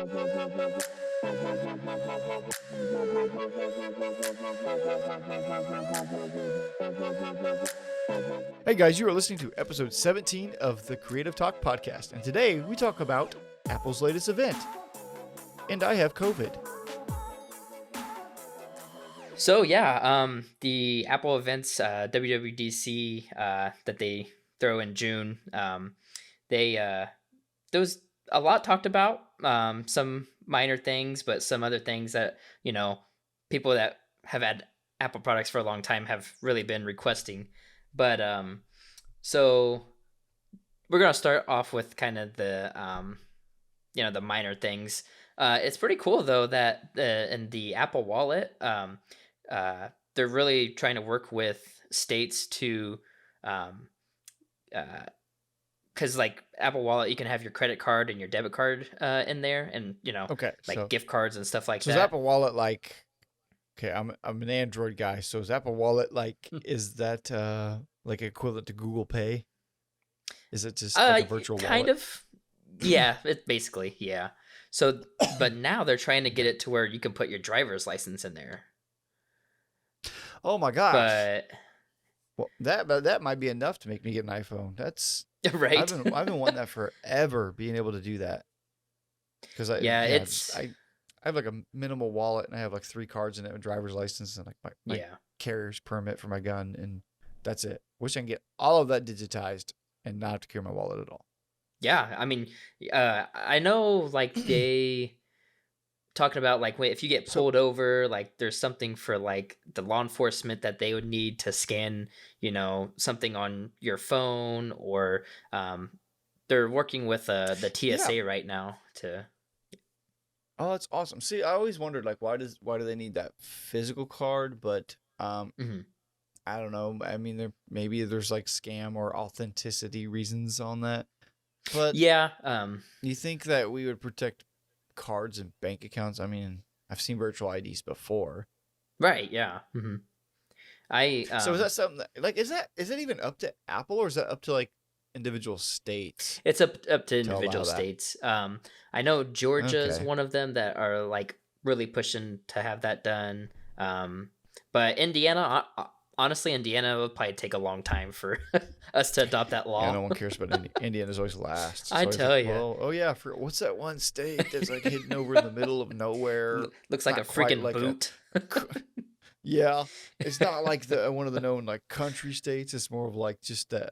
Hey guys, you are listening to episode 17 of the Creative Talk podcast, and today we talk about Apple's latest event. And I have COVID. So yeah, the Apple events, WWDC, that they throw in June, they there was a lot talked about, some minor things, but some other things that people that have had Apple products for a long time have really been requesting. But so we're gonna start off with kind of the minor things. It's pretty cool though that in the Apple Wallet, they're really trying to work with states to, because like Apple Wallet, you can have your credit card and your debit card in there, and Okay, like so gift cards and stuff like is that. Apple Wallet like? Okay, I'm an Android guy, so is Apple Wallet like? Is that like equivalent to Google Pay? Is it just like a virtual kind wallet? of, yeah. It basically, yeah. So, but now they're trying to get it to where you can put your driver's license in there. Oh my gosh! But Well, that might be enough to make me get an iPhone. That's right, I've been wanting that forever, being able to do that. Because I have like a minimal wallet and I have like 3 cards in it, a driver's license and like my yeah. carrier's permit for my gun, and that's it. Wish I can get all of that digitized and not have to carry my wallet at all. Yeah, I mean, I know like they talking about like if you get So pulled over, like there's something for like the law enforcement that they would need to scan, something on your phone, or they're working with the yeah. TSA right now to. Oh, that's awesome. See, I always wondered like why do they need that physical card? But Mhm. I don't know. I mean, maybe there's like scam or authenticity reasons on that. But Yeah, you think that we would protect cards and bank accounts? I mean, I've seen virtual IDs before. right, yeah. I So is that something that, like, is it even up to Apple, or is that up to like individual states It's up to to allow individual that? states. I know Georgia's Okay. one of them that are like really pushing to have that done. But Indiana, honestly, Indiana would probably take a long time for us to adopt that Yeah, law. no one cares about Indiana's always last. I So it's like, tell you, well, oh yeah, for what's that one state that's like hidden over in the middle of nowhere? looks like a Not quite freaking like a boot. yeah. It's not like the one of the known like country states. It's more of like just the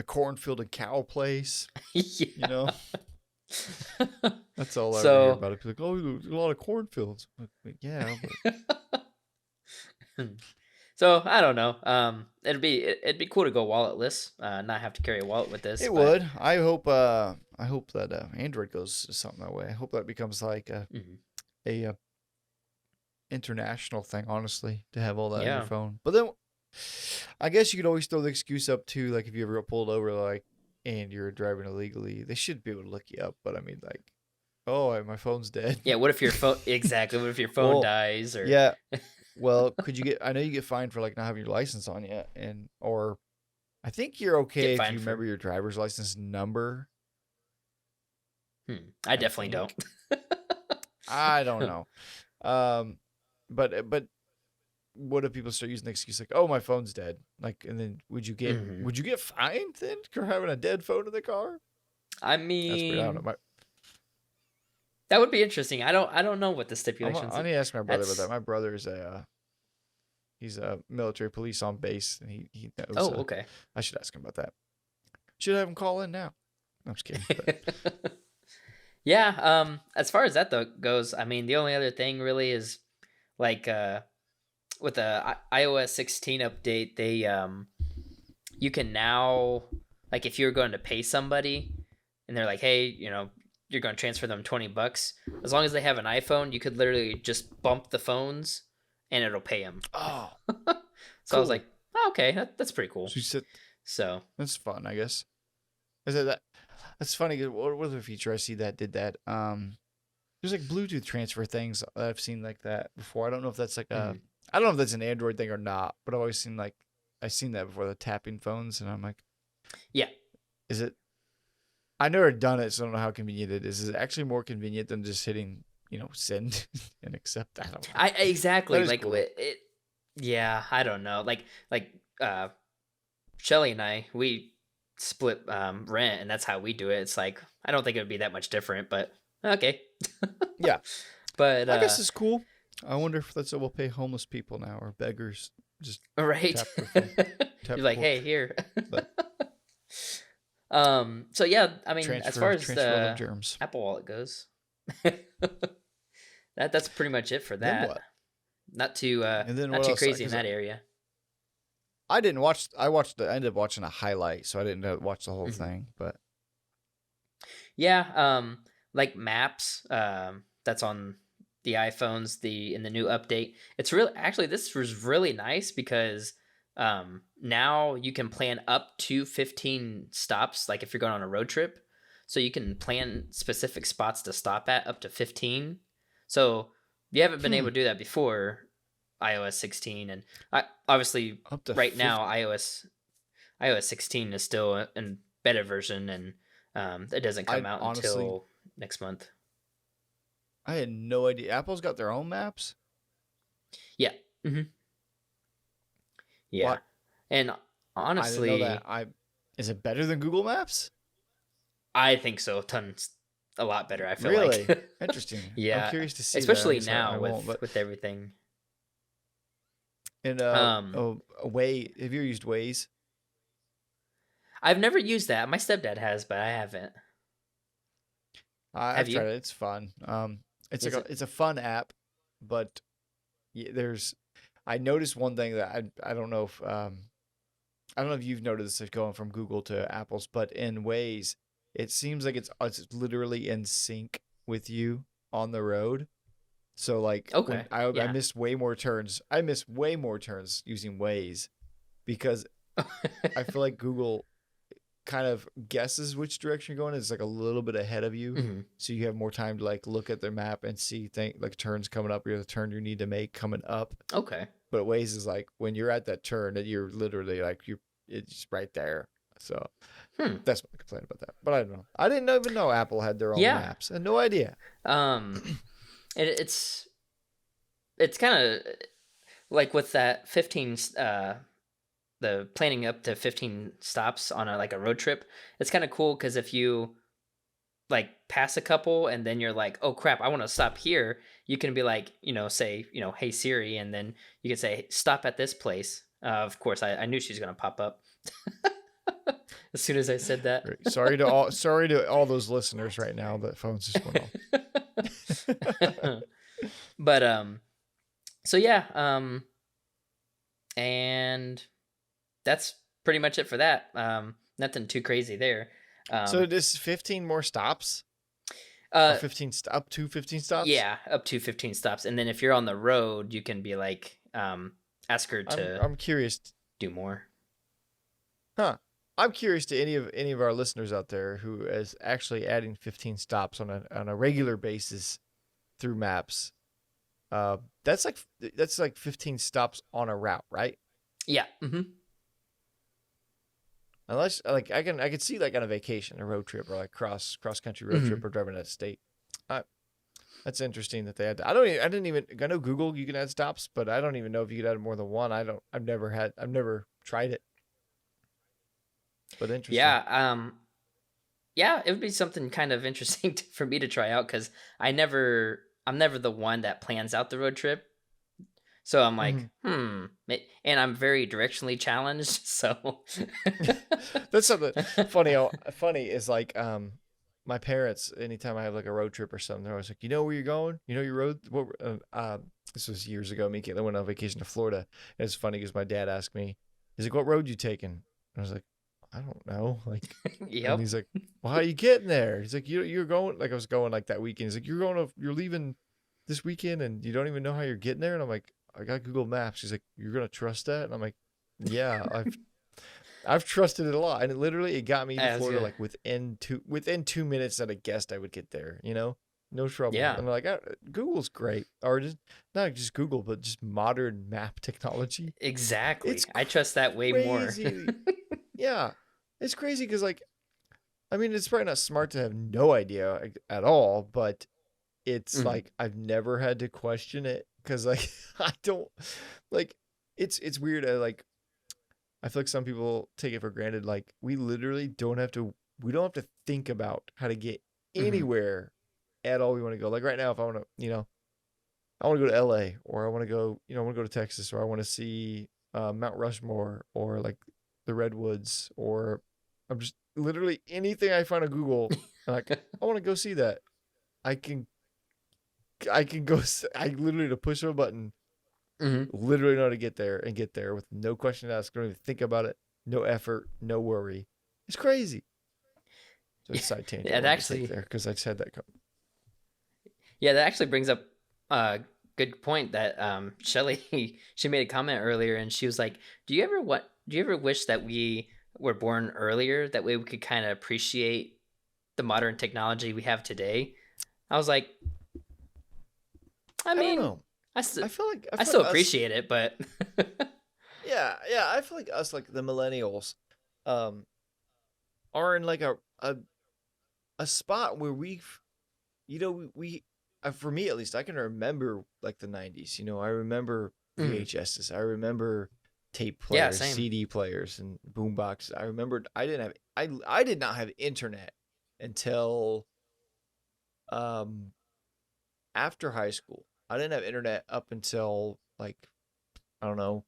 cornfield and cow place. You Yeah. know, that's all I ever hear So, about it. People like, oh, there's a lot of cornfields. Like, yeah, but so I don't know. It'd be cool to go walletless, not have to carry a wallet with this. it But would. I hope that Android goes something that way. I hope that becomes like mhm. a international thing, honestly, to have all that on your Yeah, phone. But then I guess you could always throw the excuse up too, like if you ever got pulled over, like, and you're driving illegally, they should be able to look you up. But I mean, like, oh, my phone's dead. yeah. What if your phone exactly? What if your phone Well, dies or yeah. Well, could you get? I know you get fined for like not having your license on yet, or I think you're get okay if you fined for? remember your driver's license number. I I definitely don't. think. I don't know. Um, but what if people start using the excuse like, "Oh, my phone's dead"? Like, and then Mhm. would you get fined then for having a dead phone in the car? I That's weird. I don't mean, know. that would be interesting. I don't know what the stipulations. I need to ask my brother about that. That's My brother's he's a military police on base, and he knows. oh, okay. I should ask him about that. Should have him call in now. No, I'm just kidding. But Yeah. As far as that though goes, I mean, the only other thing really is like with the iOS 16 update, they you can now, like, if you're going to pay somebody and they're like, hey, you're going to transfer them $20, as long as they have an iPhone, you could literally just bump the phones and it'll pay them. oh, So I was cool. like, oh, okay, that's pretty cool. So you said So that's fun, I guess. Is it that? That's funny. 'Cause what was a feature I see that did that? There's like Bluetooth transfer things that I've seen like that before. I don't know if that's like mhm. I don't know if that's an Android thing or not, but I've always seen I've seen that before, the tapping phones, and I'm like, Yeah, is it I never done it, so I don't know how convenient it is. Is it actually more convenient than just hitting, send and accept? I don't know. I That exactly is like cool though. it. Yeah, I don't know. Like uh, Shelly and we split rent, and that's how we do it. It's like I don't think it would be that much different, but okay. Yeah, But I guess it's cool. I wonder if that's what we'll pay homeless people now or beggars. Just right. tap their phone, tap You're the like, phone. hey, here. But So yeah, I mean, as far as transfer all them the germs. Apple Wallet goes, that's pretty much it for Then that. what? Not too And then not what too else? crazy in Because that area. I didn't watch. I ended up watching a highlight, so I didn't watch the whole Mhm. thing. But Yeah, like Maps, that's on the iPhones, in the new update. It's really actually this was really nice because now you can plan up to 15 stops, like if you're going on a road trip. So you can plan specific spots to stop at up to 15. So you haven't been able hmm, to do that before iOS 16, and obviously up to right now 50. iOS 16 is still in beta version, and it doesn't come I out honestly, until next month. I had no idea. Apple's got their own maps. Yeah. Yeah. What? And I didn't know that. honestly, Is it better than Google Maps? I think so. Tons, a lot better. I feel like. Really? Interesting. I'm Yeah, curious to see that. I especially guess I now won't. But with everything. and Um, Way. Have you ever used Waze? I've never used that. My stepdad has, but I haven't. Have I've you? tried it. It's fun. It's like Is it? it's a fun app, but there's. I noticed one thing that I don't know if I don't know if you've noticed this going from Google to Apple's, but in Waze, it seems like it's literally in sync with you on the road. So like when Okay. I Yeah. missed way more turns, I missed way more turns using Waze because I feel like Google kind of guesses which direction you're going. It's like a little bit ahead of you, Mhm. so you have more time to like look at their map and see like turns coming up or the turn you need to make coming up. Okay. But Waze is like when you're at that turn that you're literally like it's right there. So Hmm. that's my complaint about that. But I don't know. I didn't even know Apple had their own Yeah. maps. I had no idea. Um, it's kind of like with that 15 the planning up to 15 stops on a road trip. It's kind of cool because if you like pass a couple and then you're like, oh crap, I want to stop here, you can be like, say, hey Siri, and then you can say stop at this place. Of course, I knew she was gonna pop up as soon as I said that. Great. Sorry to all those listeners right now that phones just went off. But so yeah, and that's pretty much it for that. Nothing too crazy there. So this 15 more stops or Uh, up to 15 stops? yeah, up to 15 stops, and then if you're on the road, you can be like, ask her I'm to I'm curious. do more. Huh. I'm curious to any of our listeners out there who is actually adding 15 stops on a regular basis through maps. Uh, that's like 15 stops on a route, right? Yeah. Unless like I could see like on a vacation, a road trip, or like cross country road trip, or driving out of state. Uh, that's interesting that they had. I didn't even. I know Google you can add stops, but I don't even know if you could add more than one. I don't. I've never tried it, but interesting. Yeah. Yeah, it would be something kind of interesting for me to try out because I'm never the one that plans out the road trip. So I'm Hmm. like, and I'm very directionally challenged. So, That's something funny. Funny is like my parents. Anytime I have like a road trip or something, they're always like, "You know where you're going? You know your road." This was years ago. Me and Caitlin went on vacation to Florida. And it's funny because my dad asked me, he's like, "What road you taking?" And I was like, "I don't know." Like, and yep. he's like, "Well, how you getting there?" He's like, You're going." Like I was going like that weekend. He's like, You're leaving this weekend, and you don't even know how you're getting there." And I'm like, "I got Google Maps." He's like, "You're gonna trust that?" And I'm like, "Yeah, I've trusted it a lot, and it got me to I was Florida gonna, like within 2 minutes that I guessed I would get there. No trouble. yeah, And like Google's great, or just not just Google, but just modern map technology. exactly. It's I trust that way more. crazy. Yeah, it's crazy because like I mean, it's probably not smart to have no idea at all, but it's Mhm. like I've never had to question it because like I don't like it's weird. I feel like some people take it for granted. Like we don't have to think about how to get Mhm. anywhere at all we want to go. Like right now, if I want to, I want to go to LA or I want to go, I want to go to Texas or I want to see Mount Rushmore or like the Redwoods or I'm just literally anything I find on Google. Like I want to go see that. I can I can go. I literally to push of a button, Mhm. literally know how to get there and get there with no question asked. Don't even think about it. No effort. No worry. It's crazy. So Yeah, it's a side tangent I yeah, that wanted to take actually, there because I just had that come. yeah, that actually brings up a good point that Shelly she made a comment earlier, and she was like, Do you ever wish that we were born earlier? That way we could kind of appreciate the modern technology we have today." I was like, I I don't mean, know. I st- I I feel still like us. appreciate it, but Yeah, yeah. I feel like us, like the millennials, um, are in like a spot where for me at least, I can remember like the '90s. I remember Mhm. VHSs. I remember tape Yeah, players, same. CD players, and boom boxes. I remembered I did not have internet until um after high school. I didn't have internet up until like I don't know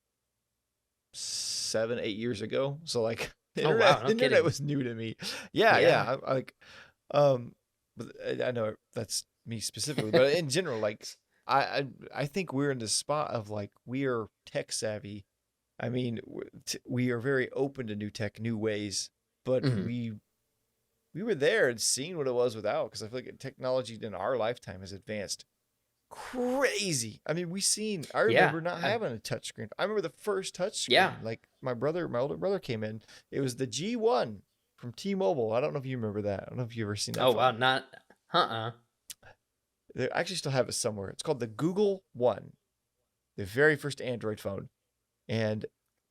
7 8 years ago. So like Oh wow, no internet kidding. was new to me. Yeah, Yeah. yeah. Um, but I know that's me specifically, but in general, like I, I, I think we're in the spot of like we are tech savvy. I mean, we are very open to new tech, new ways, but Mhm. we were there and seeing what it was without. Because I feel like technology in our lifetime has advanced crazy. I mean, I Yeah. remember not having a touch screen. I remember the first touch Yeah. screen. Like my older brother came in. It was the G1 from T-Mobile. I don't know if you remember that. I don't know if you ever seen that Oh wow, phone. not uh-uh. They actually still have it somewhere. It's called the Google One, the very first Android phone, and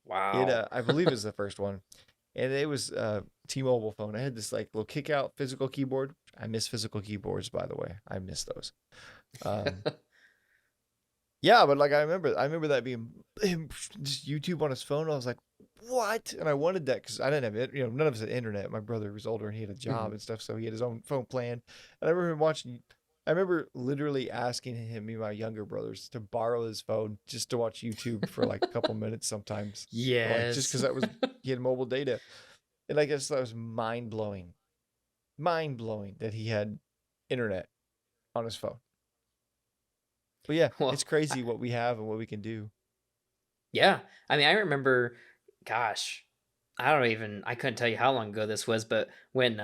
Wow. I believe is the first one, and it was a T-Mobile phone. I had this like little kick out physical keyboard. I miss physical keyboards, by the way. I miss those. Um, yeah, but like I remember that being him just YouTube on his phone. I was like, what? And I wanted that because I didn't have it. None of us had internet. My brother was older and he had a job Mhm. and stuff, so he had his own phone plan. And I remember him watching. I remember literally asking him, me and my younger brothers, to borrow his phone just to watch YouTube for like a couple minutes sometimes, like just Yes. because that was he had mobile data, and I guess that was mind blowing that he had internet on his phone. But yeah, Well, it's crazy what we have and what we can do. yeah. I mean, I remember, gosh, I couldn't tell you how long ago this was, but when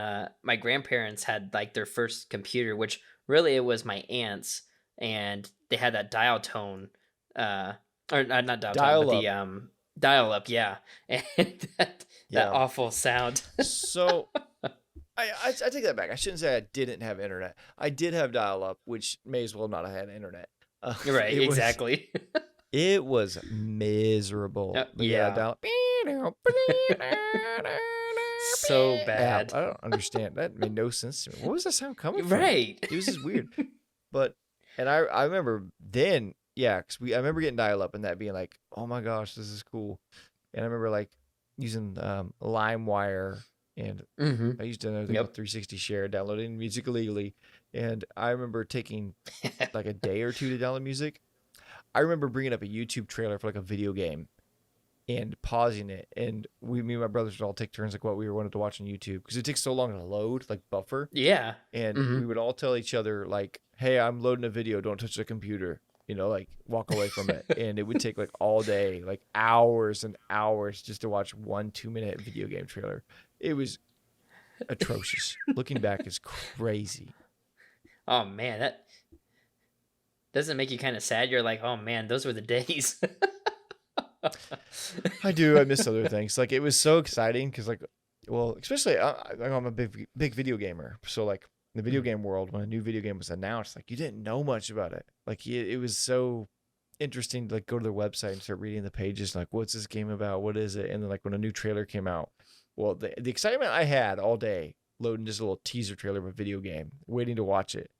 my grandparents had like their first computer, which really it was my aunt's, and they had that dial tone, uh, or not dial tone, but Dial the up. dial up, yeah, and that Yeah. awful sound. So I take that back. I shouldn't say I didn't have internet. I did have dial up, which may as well not have had internet. You're right, It was exactly. it was miserable. But yeah, Yeah, dial up. so Yeah, bad. I don't understand. That made no sense to me. Where was that sound coming from? Right. It was just weird. But and I remember then, yeah, because I remember getting dial up and that being like, oh my gosh, this is cool. And I remember like using LimeWire and Hmm. I used another thing called Yep. 360 Share, downloading music illegally. And I remember taking like a day or two to download music. I remember bringing up a YouTube trailer for like a video game and pausing it. And me and my brothers would all take turns like what we wanted to watch on YouTube because it takes so long to load, like buffer. Yeah. And Hmm. we would all tell each other like, "Hey, I'm loading a video. Don't touch the computer." Like walk away from it. And it would take like all day, like hours and hours just to watch 1 2 minute video game trailer. It was atrocious. Looking back is crazy. Oh man, that doesn't make you kind of sad. You're like, oh man, those were the days. I do. I miss other things. Like it was so exciting because, like, well, especially I'm a big video gamer. So like in the video Mhm. game world, when a new video game was announced, like you didn't know much about it. Like it was so interesting to like go to their website and start reading the pages. Like, what's this game about? What is it? And then like when a new trailer came out, well, the excitement I had all day loading just a little teaser trailer of a video game, waiting to watch it.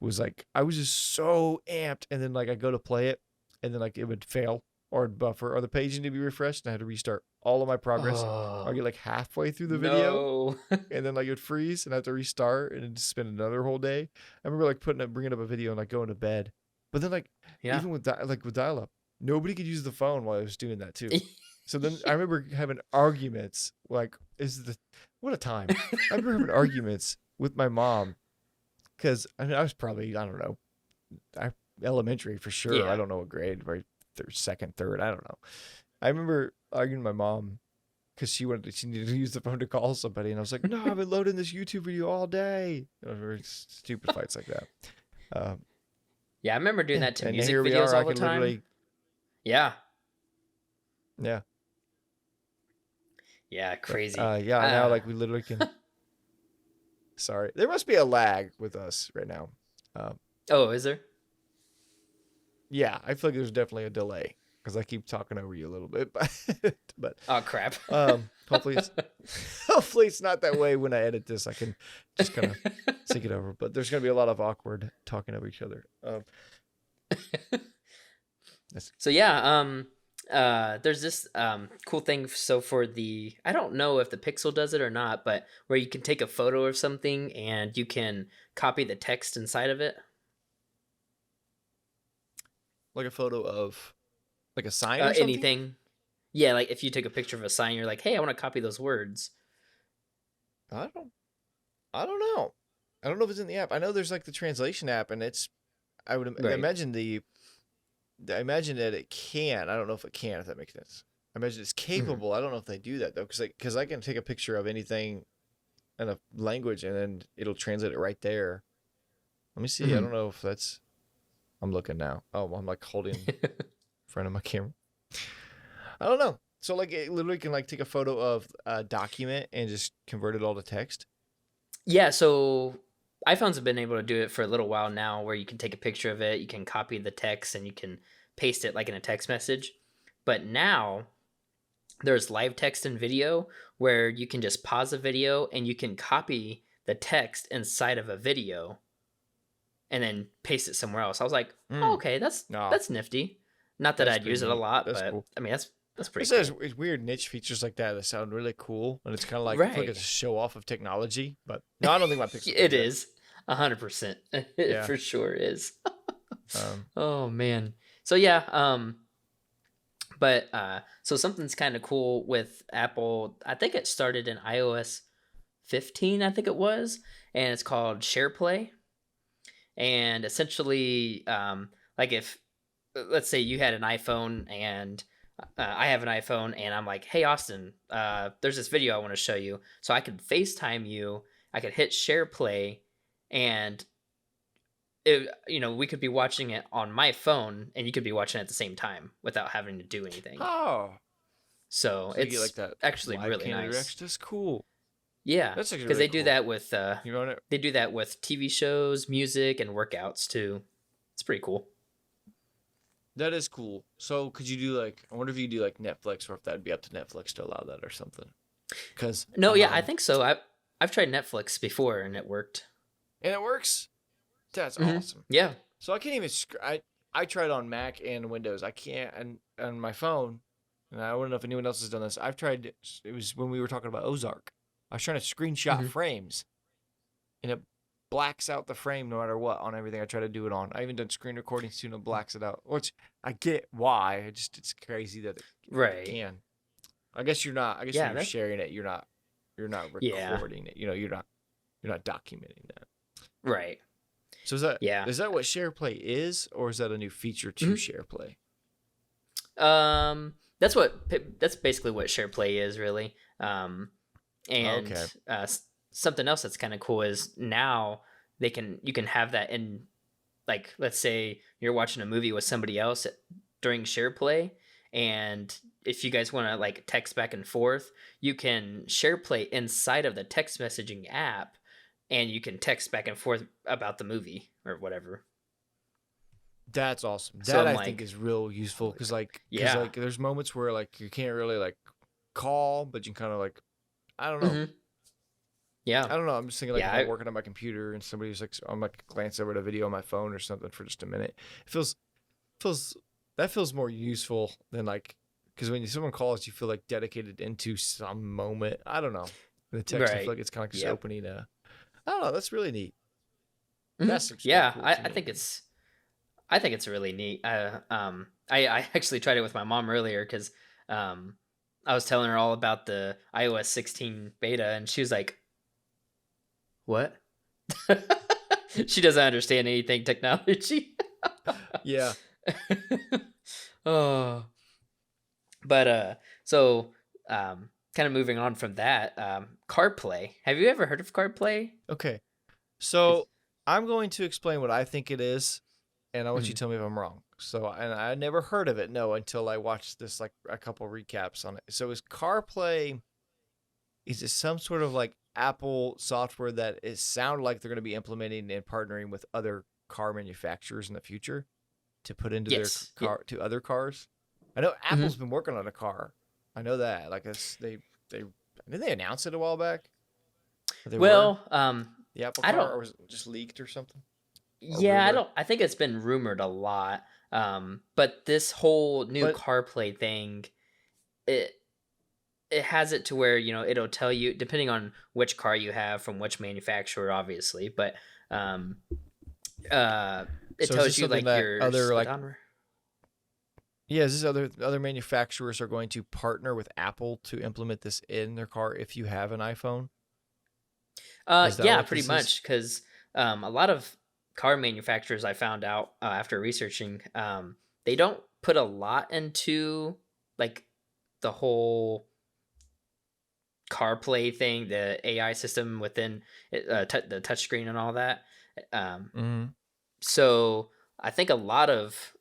Was like I was just so amped, and then like I go to play it, and then like it would fail or it'd buffer or the page need to be refreshed, and I had to restart all of my progress. Or I Oh get like halfway through the video, no. and then like it would freeze, and I have to restart, and then just spend another whole day. I remember like bringing up a video and like going to bed, but then like Yeah. even with with dial up, nobody could use the phone while I was doing that too. So then I remember having arguments like, what a time. I remember having arguments with my mom because I mean I was probably, I don't know, elementary for sure. I Yeah. don't know what grade, right? Second, third, I don't know. I remember arguing with my mom because she needed to use the phone to call somebody, and I was like, no, I've been loading this YouTube video all day. Very stupid fights like that. Um, Yeah, I remember doing yeah, that to and music here we videos are. I all the can time. literally, Yeah. yeah, Yeah, but crazy. yeah. Now like we literally can. Sorry, there must be a lag with us right now. Um, Oh, is there? yeah, I feel like there's definitely a delay because I keep talking over you a little bit, but Oh crap. hopefully it's hopefully it's not that way when I edit this. I can just kind of sync it over, but there's gonna be a lot of awkward talking over each other. That's, So yeah, there's this cool thing. So for the, I don't know if the Pixel does it or not, but where you can take a photo of something and you can copy the text inside of it. like a photo of like a sign or something. Anything. Yeah, like if you take a picture of a sign, you're like, hey, I want to copy those words. I don't I don't know. I don't know if it's in the app. I know there's like the translation app, and it's I would Right. imagine I imagine that it can. I don't know if it can, if that makes sense. I imagine it's Hmm. capable. I don't know if they do that though, because I can take a picture of anything in a language and then it'll translate it right there. Let me see. I Hmm. don't know if that's. I'm looking now. Oh, I'm like holding in front of my camera. I don't know. So like it literally can like take a photo of a document and just convert it all to text. Yeah, so iPhones have been able to do it for a little while now where you can take a picture of it, you can copy the text, and you can paste it like in a text message. But now there's live text and video where you can just pause a video and you can copy the text inside of a video and then paste it somewhere else. I was like, oh, Mm. okay, No, that's nifty. Not that that's I'd pretty use it a neat. lot, That's but cool. I mean that's It pretty says cool. it's weird niche features like that that sound really cool, and it's kind of like I feel like Right. it's a show off of technology. But no, I don't think my Pixel It does that. is 100%. It Yeah. for sure is. Um. Oh man. So yeah, but so something's kind of cool with Apple. I think it started in iOS 15, I think it was, and it's called SharePlay. And essentially, like if let's say you had an iPhone and I have an iPhone, and I'm like, hey Austin, there's this video I want to show you. So I could FaceTime you. I could hit SharePlay, and we could be watching it on my phone and you could be watching it at the same time without having to do anything. Oh, So so you get like it's that actually live really candidate nice. reaction. That's cool. Yeah, That's actually because really they do cool. that with You know what? they do that with TV shows, music, and workouts too. It's pretty cool. That is cool. So could you do like? I wonder if you do like Netflix, or if that'd be up to Netflix to allow that or something. Because No, yeah, I think so. I've tried Netflix before and it worked. and it works. That's Hmm. awesome. Yeah. So I can't even. I tried on Mac and Windows. I can't and on my phone. And I don't know if anyone else has done this. I've tried. It was when we were talking about Ozark. I was trying to screenshot Hmm. frames, and it blacks out the frame no matter what on everything I try to do it on. I even done screen recordings too, and it blacks it out. Which I get why. It's crazy that it Right. can. I guess you're not. I guess when Yeah. you're That. sharing it, you're not Yeah. recording it. You're not documenting that. Right. So Yeah. is that what SharePlay is, or is that a new feature to Mhm. SharePlay? That's basically what SharePlay is really. Oh, And okay. something else that's kind of cool is now you can have that in, like, let's say you're watching a movie with somebody else during SharePlay, and if you guys want to like text back and forth, you can SharePlay inside of the text messaging app, and you can text back and forth about the movie or whatever. That's awesome. So That I'm I think like, is real useful because yeah. there's moments where like you can't really like call, but you kind of like I don't know. Hmm. Yeah. I don't know. I'm just thinking like Yeah. if I'm working on my computer and somebody's like, I'm like glance over at a video on my phone or something for just a minute. It feels that feels more useful than like because when someone calls, you feel like dedicated into some moment. I don't know. In the text, I feel Right. like it's kind of like just Yep. opening a. I don't know. That's really neat. Hmm. That seems kind of Yeah. cool I, to I think me. it's I think it's really neat. I actually tried it with my mom earlier because um, I was telling her all about the iOS 16 beta, and she was like, "What?" She doesn't understand anything technology. Yeah. Oh, but so kind of moving on from that, CarPlay. Have you ever heard of CarPlay? Okay. It's, So I'm going to explain what I think it is, and I want you mhm. to tell me if I'm wrong. So, and I never heard of it, no, until I watched this like a couple recaps on it. So, is CarPlay is it some sort of like Apple software that it sounded like they're going to be implementing and partnering with other car manufacturers in the future to put into their Yes. Yeah. car to other cars? I know Hmm. Apple's been working on a car. I know that. Like this, they didn't they announce it a while back? That they were Well, the Apple I car, don't. or was it just leaked or something or Yeah, I rumored? don't. I think it's been rumored a lot. But this whole new But CarPlay thing, it it has it to where it'll tell you depending on which car you have from which manufacturer, obviously. But um, uh, it so is this tells you something like that your other like odometer. yeah, is this other manufacturers are going to partner with Apple to implement this in their car if you have an iPhone? Is that Yeah, what pretty this is? much because a lot of car manufacturers I found out after researching, they don't put a lot into like the whole CarPlay thing, the AI system within the touchscreen and all that. Um, Mm-hmm. so I think a lot of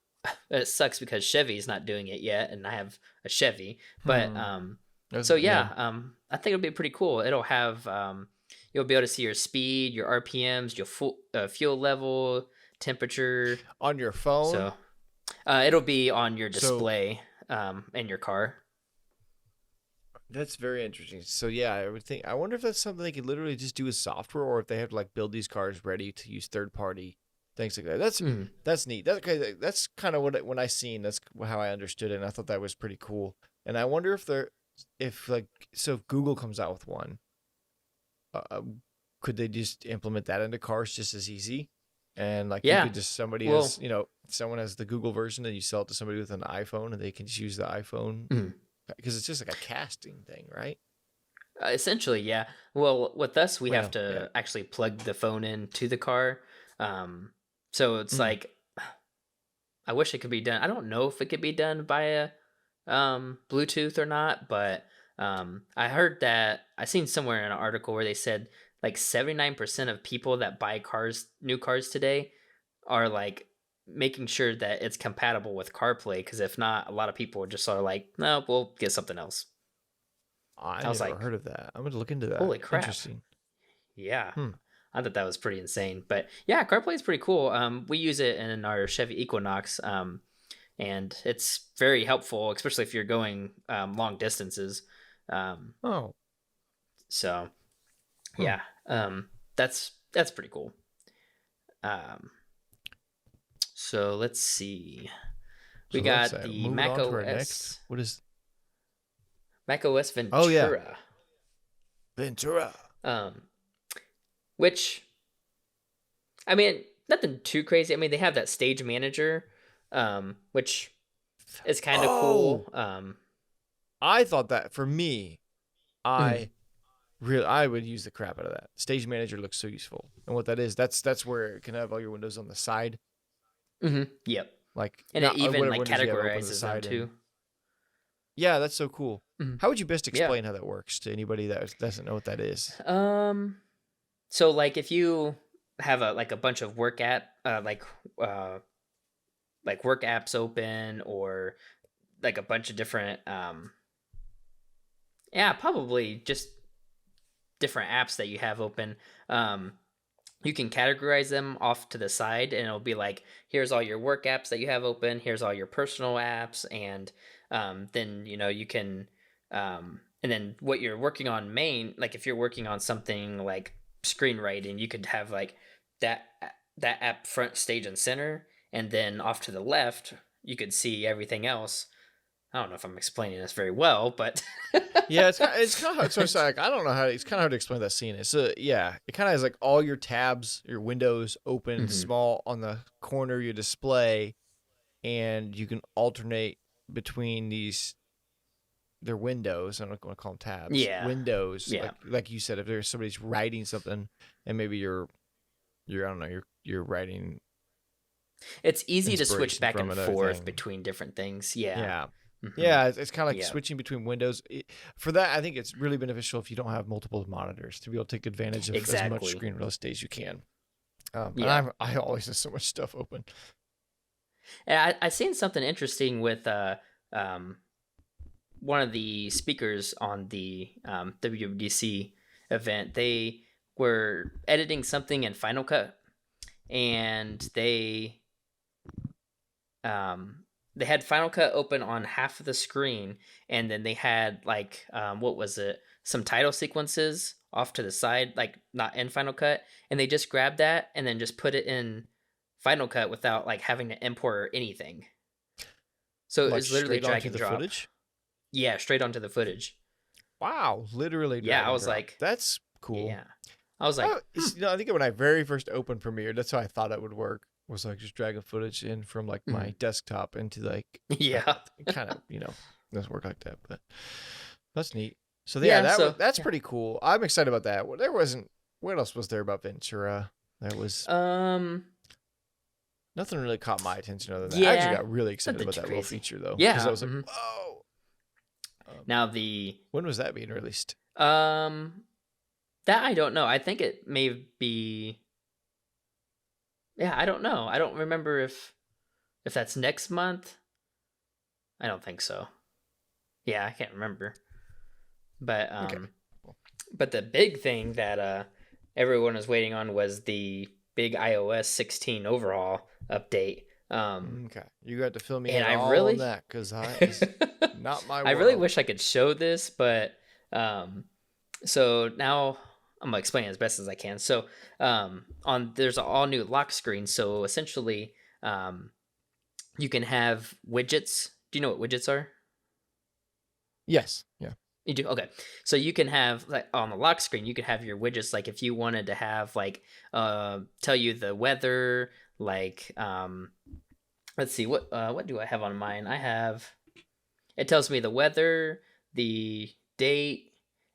it sucks because Chevy's not doing it yet, and I have a Chevy. But Hmm. so Yeah. yeah, I think it'll be pretty cool. It'll have you'll be able to see your speed, your RPMs, your fuel level, temperature. On your phone? So it'll be on your So display in your car. that's very interesting. So yeah, I would think I wonder if that's something they could literally just do with software or if they have to like build these cars ready to use third party things like that. Mm. That's neat. That's kind of what when I seen that's how I understood it and I thought that was pretty cool. And I wonder if they're if like so if Google comes out with one, uh, could they just implement that into cars just as easy? And like you Yeah. could just somebody Well. has someone has the Google version and you sell it to somebody with an iPhone and they can just use the iPhone Mm. because it's just like a casting thing, right? Essentially, yeah. Well, with us, we have Well, yeah. to actually plug the phone into the car. Um, so it's Mm. like I wish it could be done. I don't know if it could be done via Bluetooth or not, but I heard that I seen somewhere in an article where they said like 79% of people that buy new cars today, are like making sure that it's compatible with CarPlay. Because if not, a lot of people just are like, no, we'll get something else. I I was never like, heard of that. I'm gonna look into that. holy crap. Interesting. Yeah. Hmm. I thought that was pretty insane. But yeah, CarPlay is pretty cool. We use it in our Chevy Equinox, and it's very helpful, especially if you're going long distances. Um, Oh. so Hmm. yeah, that's pretty cool. Um, so let's see. We So let's got the moving on to our next. What is? Mac OS Oh yeah, Ventura, Ventura. um, which I mean, nothing too crazy. I mean, they have that stage manager, which is kind of Oh, cool. I thought that for me, Mhm, I I would use the crap out of that. Stage Manager looks so useful, and what that is, that's where it can have all your windows on the side, yep, like and it not even whatever like windows you have open to the categorizes them side, too. and yeah, that's so cool. Mhm, How would you best yeah. explain how that works to anybody that doesn't know what that is? Um. So like, if you have a bunch of uh like work apps open, or like a bunch of different yeah, probably just different apps that you have open. Um, you can categorize them off to the side, and it'll be like, here's all your work apps that you have open, here's all your personal apps, and then you can and then what you're working on main, like if you're working on something like screenwriting, you could have like that that app front, stage, and center, and then off to the left you could see everything else. I don't know if I'm explaining this very well, but Yeah, it's kind of hard. So it's like I don't know how it's kind of hard to explain that scene. It's yeah, it kind of has like all your tabs, your windows open Mhm. small on the corner of your display, and you can alternate between these their windows. I'm not going to call them tabs. Yeah, Windows, yeah. like you said, if there's somebody's writing something, and maybe you're I don't know, you're writing It's easy to switch inspiration back from and another forth thing. between different things. Yeah. Yeah. Hmm. Yeah, it's kind of like Yeah. switching between windows. For that, I think it's really beneficial if you don't have multiple monitors to be able to take advantage of as much Exactly. screen real estate as you can. And Yeah. I always have so much stuff open. And I seen something interesting with um one of the speakers on the WWDC event. They were editing something in Final Cut, and they had Final Cut open on half of the screen, and then they had like what was it? Some title sequences off to the side, like not in Final Cut, and they just grabbed that and then just put it in Final Cut without like having to import or anything. So it Like was literally straight drag onto and the drop. footage. Yeah, straight onto the footage. Wow, literally Yeah, drag I and was drop. like, That's cool. yeah, I was like, I think when I very first opened Premiere, that's how I thought it would work. Was like just dragging footage in from like mhm. my desktop into like Yeah, it kind of doesn't work like that, but that's neat. So yeah, yeah. So that's yeah, pretty cool. I'm excited about that. Well, there wasn't. What else was there about Ventura? There was um, nothing really caught my attention other than that. I actually yeah, got really excited nothing about too that little crazy. feature though, because I Yeah. was like, whoa. Now the When was that being released? um that I don't know. I think it may be. Yeah, I don't know. I don't remember if that's next month. I don't think so. Yeah, I can't remember. But Okay. but the big thing that everyone was waiting on was the big iOS 16 overhaul update. Okay. You got to fill me And in I all on really that because I is not my I really world. wish I could show this, but so now I'm gonna explain it as best as I can. So on there's an all new lock screen. So essentially, um, you can have widgets. Do you know what widgets are? Yes. Yeah. You do? Okay. So you can have like on the lock screen, you could have your widgets like if you wanted to have like tell you the weather, like let's see what do I have on mine? I have it tells me the weather, the date,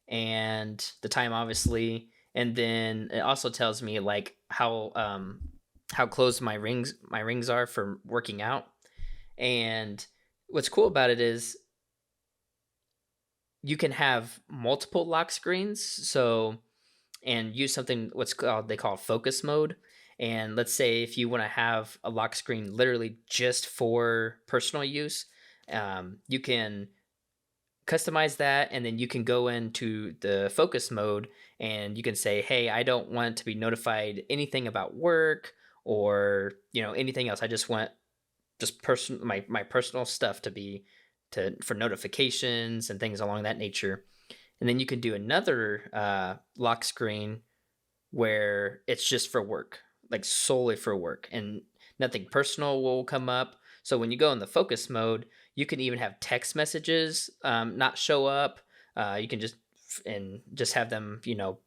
and the time obviously, and then it also tells me like how close my rings are for working out. And what's cool about it is you can have multiple lock screens, so and use something what's called they call focus mode. And let's say if you want to have a lock screen literally just for personal use, you can customize that, and then you can go into the focus mode and you can say, hey, I don't want to be notified anything about work or anything else. I just want just my personal stuff to be to for notifications and things along that nature. And then you can do another lock screen where it's just for work, like solely for work, and nothing personal will come up. So when you go in the focus mode, you can even have text messages not show up. You can just have them,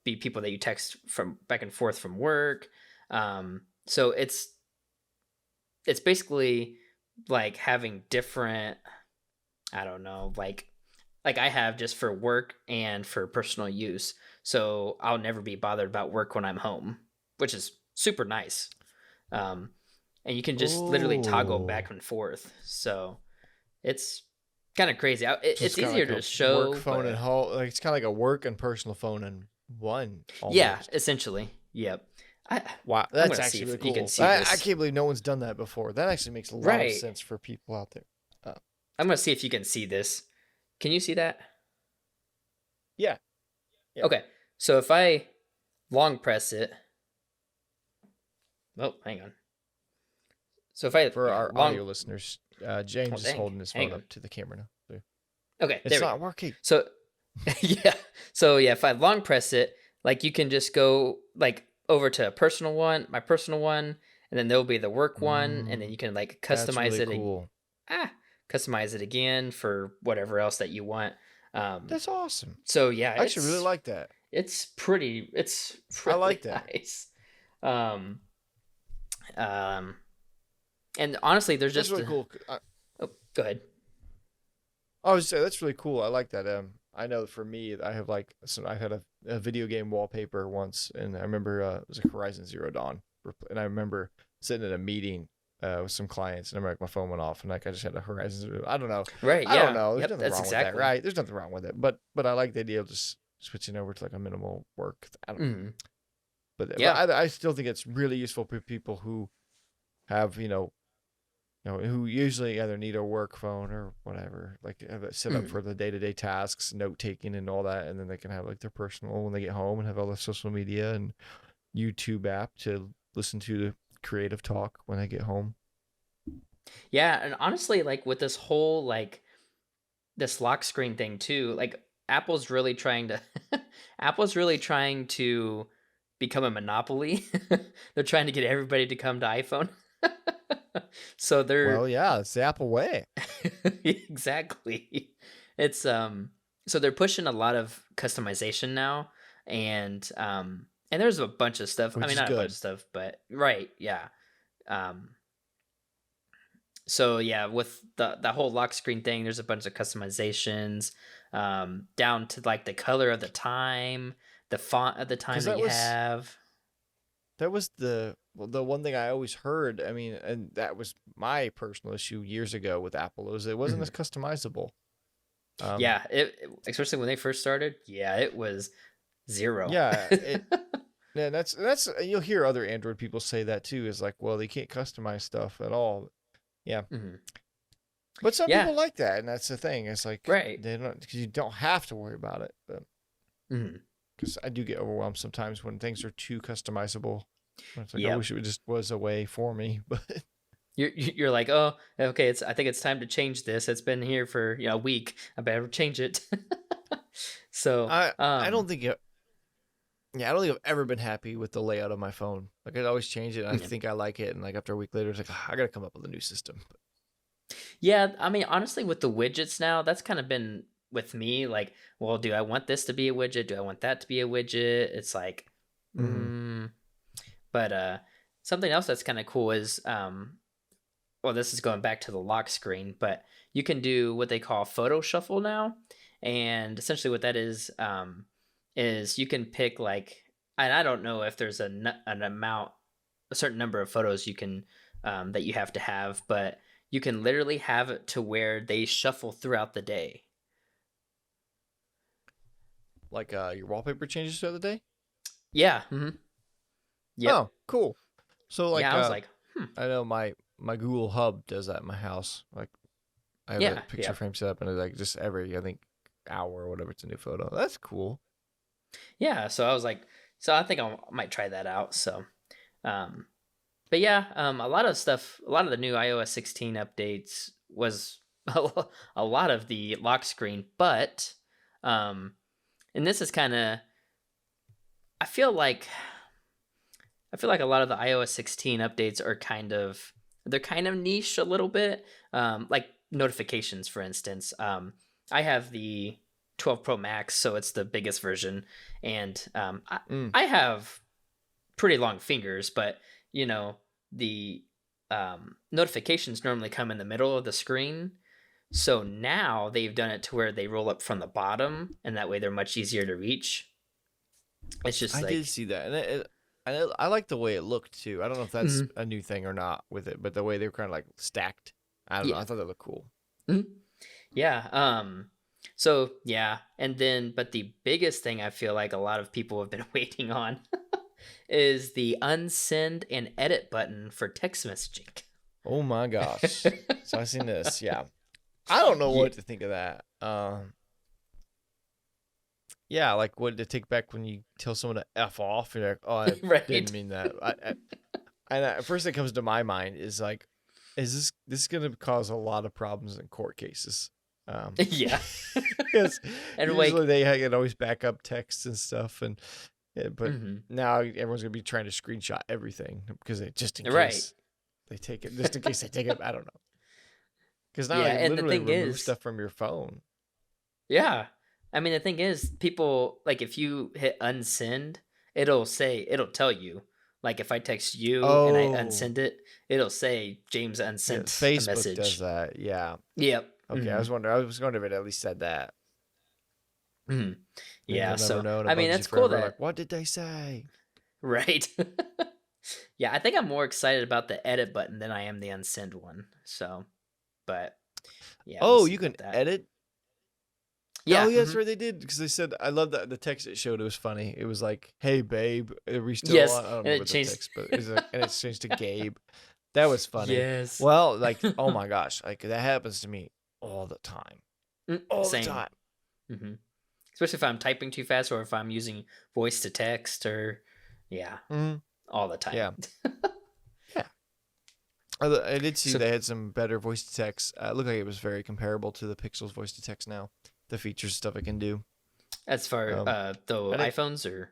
be people that you text from back and forth from work. So it's basically like having different, I don't know, like I have just for work and for personal use. So I'll never be bothered about work when I'm home, which is super nice. Um, and you can just literally toggle Oh. back and forth. So it's kind of crazy. So it's It's kind of easier like to a work show, phone and but home. Like it's kind of like a work and personal phone in one yeah, almost. essentially, yep. I Wow, I'm that's gonna see actually if really you can cool. see I this. can't believe no one's done that before. That actually makes a lot of Right. sense for people out there. I'm gonna see if you can see this. Can you see that? Yeah, yeah. Okay. So if I long press it, oh, hang on. So if I For yeah our long audio listeners, James well is dang holding his hang phone on. up to the camera now. So Okay, it's there we not go. working. So Yeah. So yeah, if I long press it, like you can just go like over to a personal one, my personal one, and then there'll be the work one, and then Mm, you can like that's customize really it. cool. Ah, customize it again for whatever else that you want. Um, That's awesome. so yeah, I actually really like that. it's I like really that. nice. Um, um, and honestly, there's That's just really cool. oh, go ahead. I was say that's really cool. I like that. I know for me, I have like I had a video game wallpaper once, and I remember it was like Horizon Zero Dawn, and I remember sitting at a meeting with some clients, and I remember like my phone went off, and like I just had a Horizon Zero. I don't know. Right? I don't Yeah. know. There's Yep. nothing That's wrong with that, exactly. right? There's nothing wrong with it, but I like the idea of just switching over to like a minimal work. I don't know, Mm, but yeah. I still think it's really useful for people who have who usually either need a work phone or whatever, like have it set up Mm. for the day to day tasks, note taking and all that, and then they can have like their personal when they get home and have all the social media and YouTube app to listen to the creative talk when they get home. Yeah, and honestly, like with this whole like this lock screen thing too, like Apple's really trying to Apple's really trying to become a monopoly. They're trying to get everybody to come to iPhone. So they're Well, yeah, it's the Apple way, exactly. It's so they're pushing a lot of customization now and there's a bunch of stuff. I which mean, is not a bunch of good stuff, but right, yeah. Um so yeah, with the whole lock screen thing, there's a bunch of customizations, down to like the color of the time, the font of the time because that you have. that was the one thing I always heard. I mean, and that was my personal issue years ago with Apple was it wasn't as Mhm. customizable. Um, Yeah, especially when they first started. Yeah, it was zero. yeah, yeah, that's you'll hear other Android people say that too. Is like, well, they can't customize stuff at all. Yeah, Mhm. but some Yeah, people like that, and that's the thing. It's like right. they don't because you don't have to worry about it. But Mhm. because I do get overwhelmed sometimes when things are too customizable. It's like I Yep. wish it just was a way for me, but You're like, oh, okay. I think it's time to change this. It's been here for a week. I better change it. So, I don't think yeah, I don't think I've ever been happy with the layout of my phone. Like I'd always change it, and I yeah. think I like it, and like after a week later, it's like I gotta come up with a new system. Yeah, I mean, honestly, with the widgets now, that's kind of been with me. Like, well, do I want this to be a widget? Do I want that to be a widget? It's like, Mm-hmm. mm. But something else that's kind of cool is, well, this is going back to the lock screen, but you can do what they call photo shuffle now, and essentially what that is you can pick like, and I don't know if there's an amount, a certain number of photos you can that you have to have, but you can literally have it to where they shuffle throughout the day. Like your wallpaper changes the other day. Yeah. Mm-hmm. Yep. Oh, cool. So like Yeah. I was like, hmm. I know my Google Hub does that in my house. Like I have a Yeah. picture Yep. frame set up, and it's like just every I think hour or whatever it's a new photo. That's cool. Yeah. So I was like, so I think I might try that out. So, um, but yeah, a lot of stuff, a lot of the new iOS 16 updates was a lot of the lock screen, but, um, and this is kind of, I feel like, I feel like a lot of the iOS 16 updates are they're kind of niche a little bit. Like notifications, for instance. I have the 12 Pro Max, so it's the biggest version, and Mm. I have pretty long fingers, but you know the notifications normally come in the middle of the screen. So now they've done it to where they roll up from the bottom, and that way they're much easier to reach. It's just I did like, see that, and I like the way it looked too. I don't know if that's mhm, a new thing or not with it, but the way they were kind of like stacked. I don't know. yeah, I thought that looked cool. mhm, yeah. So yeah, and then but the biggest thing I feel like a lot of people have been waiting on is the unsend and edit button for text messaging. Oh my gosh! So I seen this. Yeah, I don't know Yeah, what to think of that. Yeah, like what to take back when you tell someone to f off. You're like, oh, I didn't right. mean that. First thing that comes to my mind is like, is this gonna cause a lot of problems in court cases? Yeah. Because And usually like, they can always back up texts and stuff, and yeah, but mhm, now everyone's gonna be trying to screenshot everything because just in right. case they take it, just in case they take it. I don't know. Because now Yeah, they and the literally thing remove is, stuff from your phone. yeah. I mean, the thing is, people like if you hit unsend, it'll tell you. Like if I text you and I Oh, unsend it, it'll say James yeah, unsent a Facebook does message. that. Yeah. Yep. Okay, I was wondering. I was wondering if it at least said that. Hmm. Then Yeah. you'll never So know, and it I mean, bugs you that's cool forever. that Like, what did they say? right. Yeah, I think I'm more excited about the edit button than I am the unsend one. So, but yeah, we'll Oh, see you can about that. edit. Oh, Yeah. yeah, that's right. They did because they said I love that the text it showed. It was funny. It was like, "Hey, babe, are we still Yes, on?" I don't and remember it the changed. text, but it's like, and it's changed to Gabe. That was funny. Yes. Well, like, oh my gosh, like that happens to me all the time, all the Same. time. Hmm. Especially if I'm typing too fast or if I'm using voice to text or yeah, Mm, all the time. yeah, yeah. I did see So they had some better voice to text. It looked like it was very comparable to the Pixel's voice to text now. The features stuff it can do. as far Um, the I didn't. iPhones or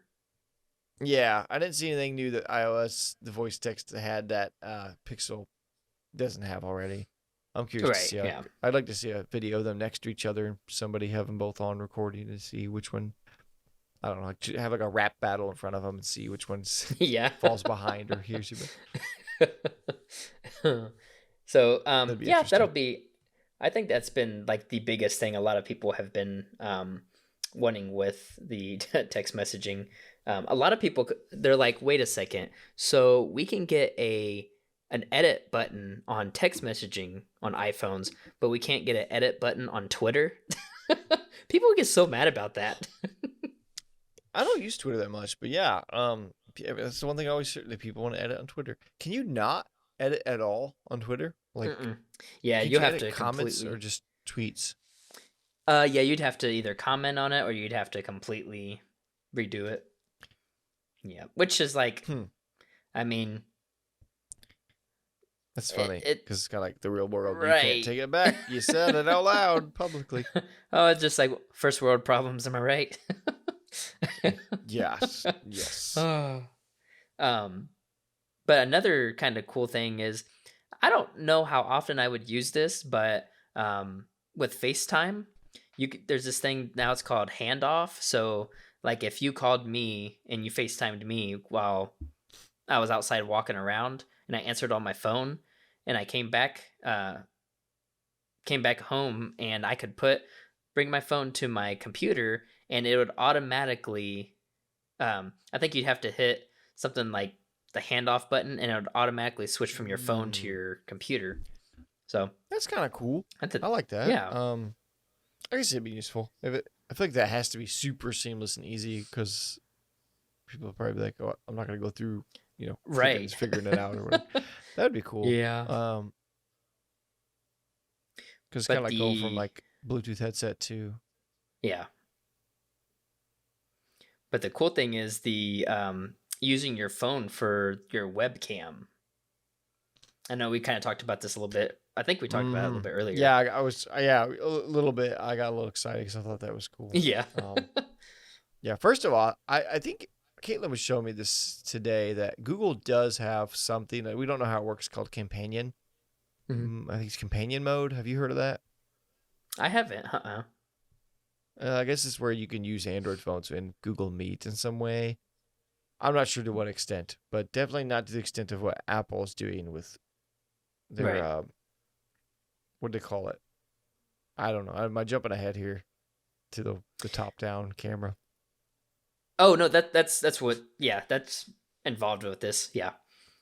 Yeah, I didn't see anything new that iOS the voice text had that Pixel doesn't have already. I'm curious to right, see. yeah. I'd like to see a video of them next to each other and somebody have them both on recording to see which one. I don't know, like have like a rap battle in front of them and see which one's Yeah. falls behind or hears you. But So that'd be yeah, that'll interesting. be I think that's been like the biggest thing a lot of people have been wanting with the text messaging. A lot of people they're like, wait a second, so we can get an edit button on text messaging on iPhones, but we can't get an edit button on Twitter. People get so mad about that. I don't use Twitter that much, but yeah, that's the one thing I always hear that people want to edit on Twitter. Can you not edit at all on Twitter? Like, Mm-mm. Yeah, could you you have edit to comments or completely. just tweets? Yeah, you'd have to either comment on it or you'd have to completely redo it. Yeah, which is like, Hmm, I mean, that's it, funny it because it's kind of like the real world. You can't right. take it back. You said it out loud publicly. Oh, it's just like first world problems. Am I right? Yes, yes. Oh. um, but another kind of cool thing is, I don't know how often I would use this, but with FaceTime, there's this thing now. It's called handoff. So, like, if you called me and you FaceTimed me while I was outside walking around, and I answered on my phone, and I came back home, and I could bring my phone to my computer, and it would automatically. I think you'd have to hit something like the handoff button, and it would automatically switch from your phone to Mm, your computer. So that's kind of cool. that's a I like that. yeah, I guess it'd be useful. I feel like that has to be super seamless and easy because people will probably be like, "Oh, I'm not gonna go through, freaking right. figuring it out or whatever." That'd be cool. Yeah, Because it's kind of but like going from the like Bluetooth headset to. yeah, but the cool thing is the using your phone for your webcam. I know we kind of talked about this a little bit. I think we talked about it a little bit Yeah, earlier. I was. Yeah, a little bit. I got a little excited because I thought that was cool. Yeah. Um, yeah. First of all, I think Caitlin was showing me this today that Google does have something that we don't know how it works called Companion. Mhm. I think it's Companion mode. Have you heard of that? I haven't. Uh-uh. I guess it's where you can use Android phones in Google Meet in some way. I'm not sure to what extent, but definitely not to the extent of what Apple is doing with their Right. what do they call it? I don't know. Am I jumping ahead here to the top down camera? Oh no, that's what. Yeah, that's involved with this. Yeah.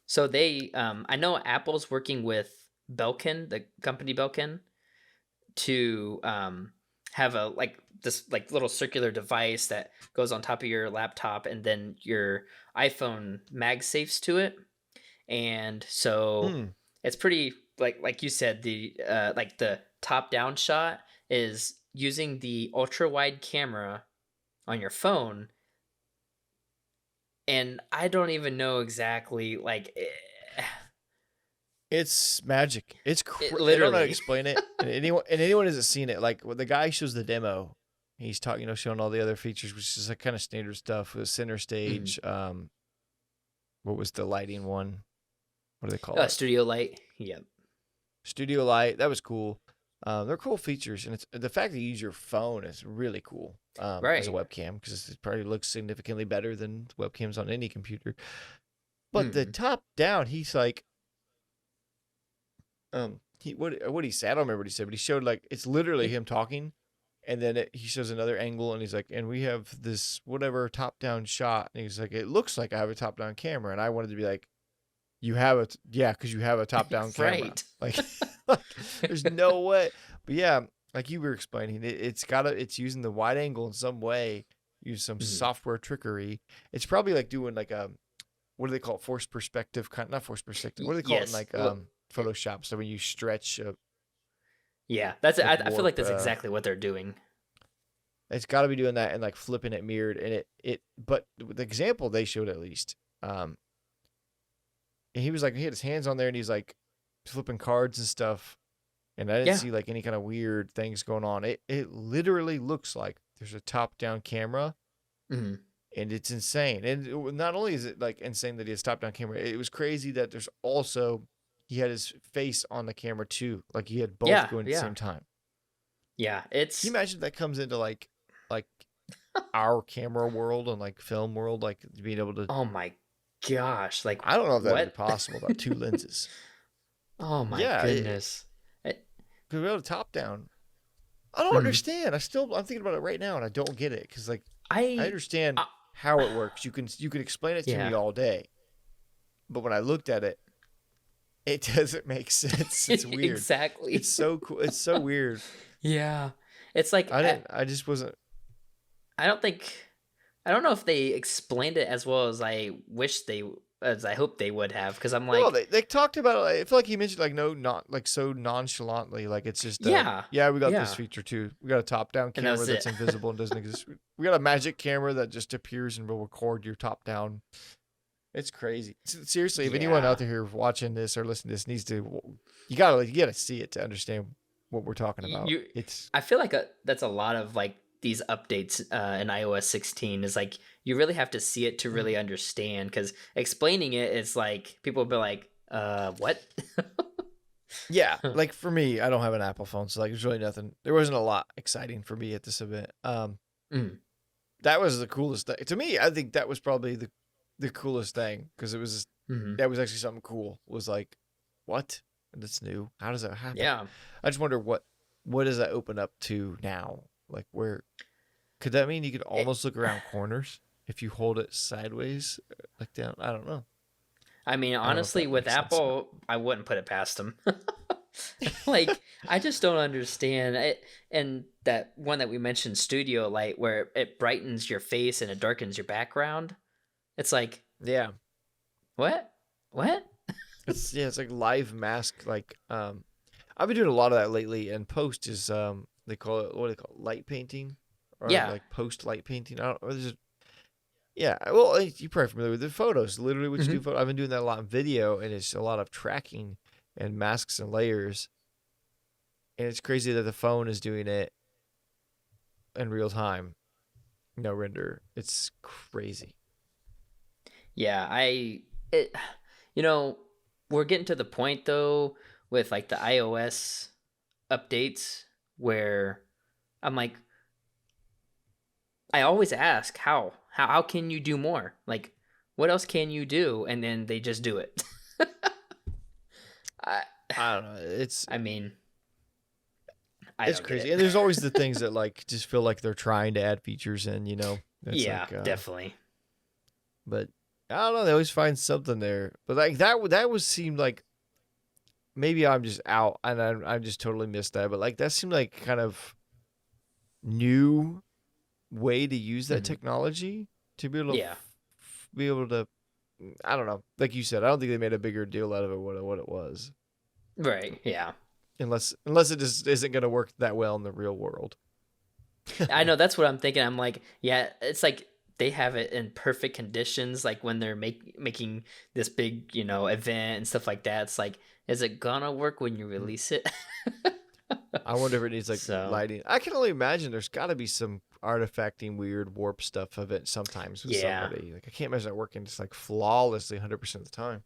So they, I know Apple's working with Belkin, the company Belkin, to have a like this like little circular device that goes on top of your laptop, and then your iPhone MagSafes to it, and so Hmm. it's pretty like you said the like the top down shot is using the ultra wide camera on your phone, and I don't even know exactly like It's magic. I don't know how to Literally. explain it. And anyone hasn't seen it. Like when the guy shows the demo, he's talking, showing all the other features, which is like kind of standard stuff. The center Mhm. stage. What was the lighting one? What do they call it? Studio light. Yep. Studio light. That was cool. They're cool features, and it's the fact that you use your phone is really cool. As a Right. webcam, because it probably looks significantly better than webcams on any computer. But the Mm. top down, he's like, what he said, I don't remember what he said, but he showed like it's literally him talking, and then he shows another angle, and he's like, and we have this whatever top down shot, and he's like, it looks like I have a top down camera, and I wanted to be like, you have yeah, because you have a top down camera, Right. like, like, there's no way, but yeah, like you were explaining, it's using the wide angle in some way, use some Mhm. software trickery. It's probably like doing like a what do they call it? Forced perspective, kind not forced perspective. What do they call it in Yes. like Well, Photoshop? So when you stretch, yeah. That's. like I feel like warp, that's exactly what they're doing. it's got to be doing that and like flipping it mirrored, and it. But the example they showed at least, and he was like he had his hands on there and he's like flipping cards and stuff, and I didn't Yeah. see like any kind of weird things going on. It literally looks like there's a top down camera, Mhm. and it's insane. And not only is it like insane that he has top down camera, it was crazy that there's also he had his face on the camera too, like he had both Yeah. going at the Yeah. same time. Yeah. Can you It's. imagine if that comes into like our camera world and like film world, like being able to? Oh my gosh. Like I don't know if that would be what? possible about two lenses. Oh my Yeah, goodness. could be able to top down. I don't Mhm. understand. I'm thinking about it right now and I don't get it because like I I. understand Uh, how it works. You can explain it to me yeah. all day, but when I looked at it, it doesn't make sense. It's weird. It's Exactly. so cool. It's so weird. Yeah. It's like I just wasn't. I don't think I don't know if they explained it as well as I wish they as I hope they would have because I'm Well, like, they talked about it. I feel like he mentioned like no, not like so nonchalantly. Like it's just yeah. yeah, we got this Yeah. feature too. We got a top down And that camera was that's it. invisible and doesn't exist. We got a magic camera that just appears and will record your top down. It's crazy. Seriously, if anyone Yeah. out there watching this or listening to this needs to, you gotta see it to understand what we're talking about. You It's I feel like that's a lot of like these updates in iOS 16 is like you really have to see it to really understand because explaining it is like people will be like, what? yeah. Like for me, I don't have an Apple phone, so like there's really nothing. There wasn't a lot exciting for me at this event. Mm. That was the coolest thing to me. I think that was probably the coolest thing because it was Hmm. that was actually something cool. Was like, what? That's new. How does that happen? Yeah. I just wonder what does that open up to now? Like where could that mean you could It, almost look around corners if you hold it sideways, like down? I don't know. I mean, I don't know if honestly, that with makes sense or not. Apple, I wouldn't put it past them. Like, I just don't understand it. And that one that we mentioned, Studio Light, where it brightens your face and it darkens your background. It's like, Yeah, what? What? it's like live mask. Like I've been doing a lot of that lately. And post is they call it what do they call it? Light painting or Yeah. like post light painting. I don't. Or there's yeah. Well, you're probably familiar with the photos. Literally, what you Hmm. do. I've been doing that a lot in video, and it's a lot of tracking and masks and layers. And it's crazy that the phone is doing it in real time. No render. It's crazy. Yeah. It, you know, we're getting to the point though with like the iOS updates where I'm like, I always ask how can you do more? Like what else can you do? And then they just do it. I I don't know. I mean, I It's don't get crazy, it. and there's always the things that like just feel like they're trying to add features in. It's Yeah, like, definitely. but I don't know. They always find something there. But like that was seemed like maybe I'm just out and I just totally missed that. But like that seemed like kind of new way to use that Mhm. technology to be able to Yeah. be able to. I don't know. Like you said, I don't think they made a bigger deal out of it what it was. Right. Yeah. Unless it just isn't going to work that well in the real world. I know that's what I'm thinking. I'm like, yeah, it's like they have it in perfect conditions like when they're making this big, event and stuff like that. It's like is it gonna work when you Mm. release it? I wonder if it needs like So lighting. I can only imagine there's got to be some artifacting, weird warp stuff of it sometimes with yeah. somebody. Like I can't imagine that working just like flawlessly 100% of the time.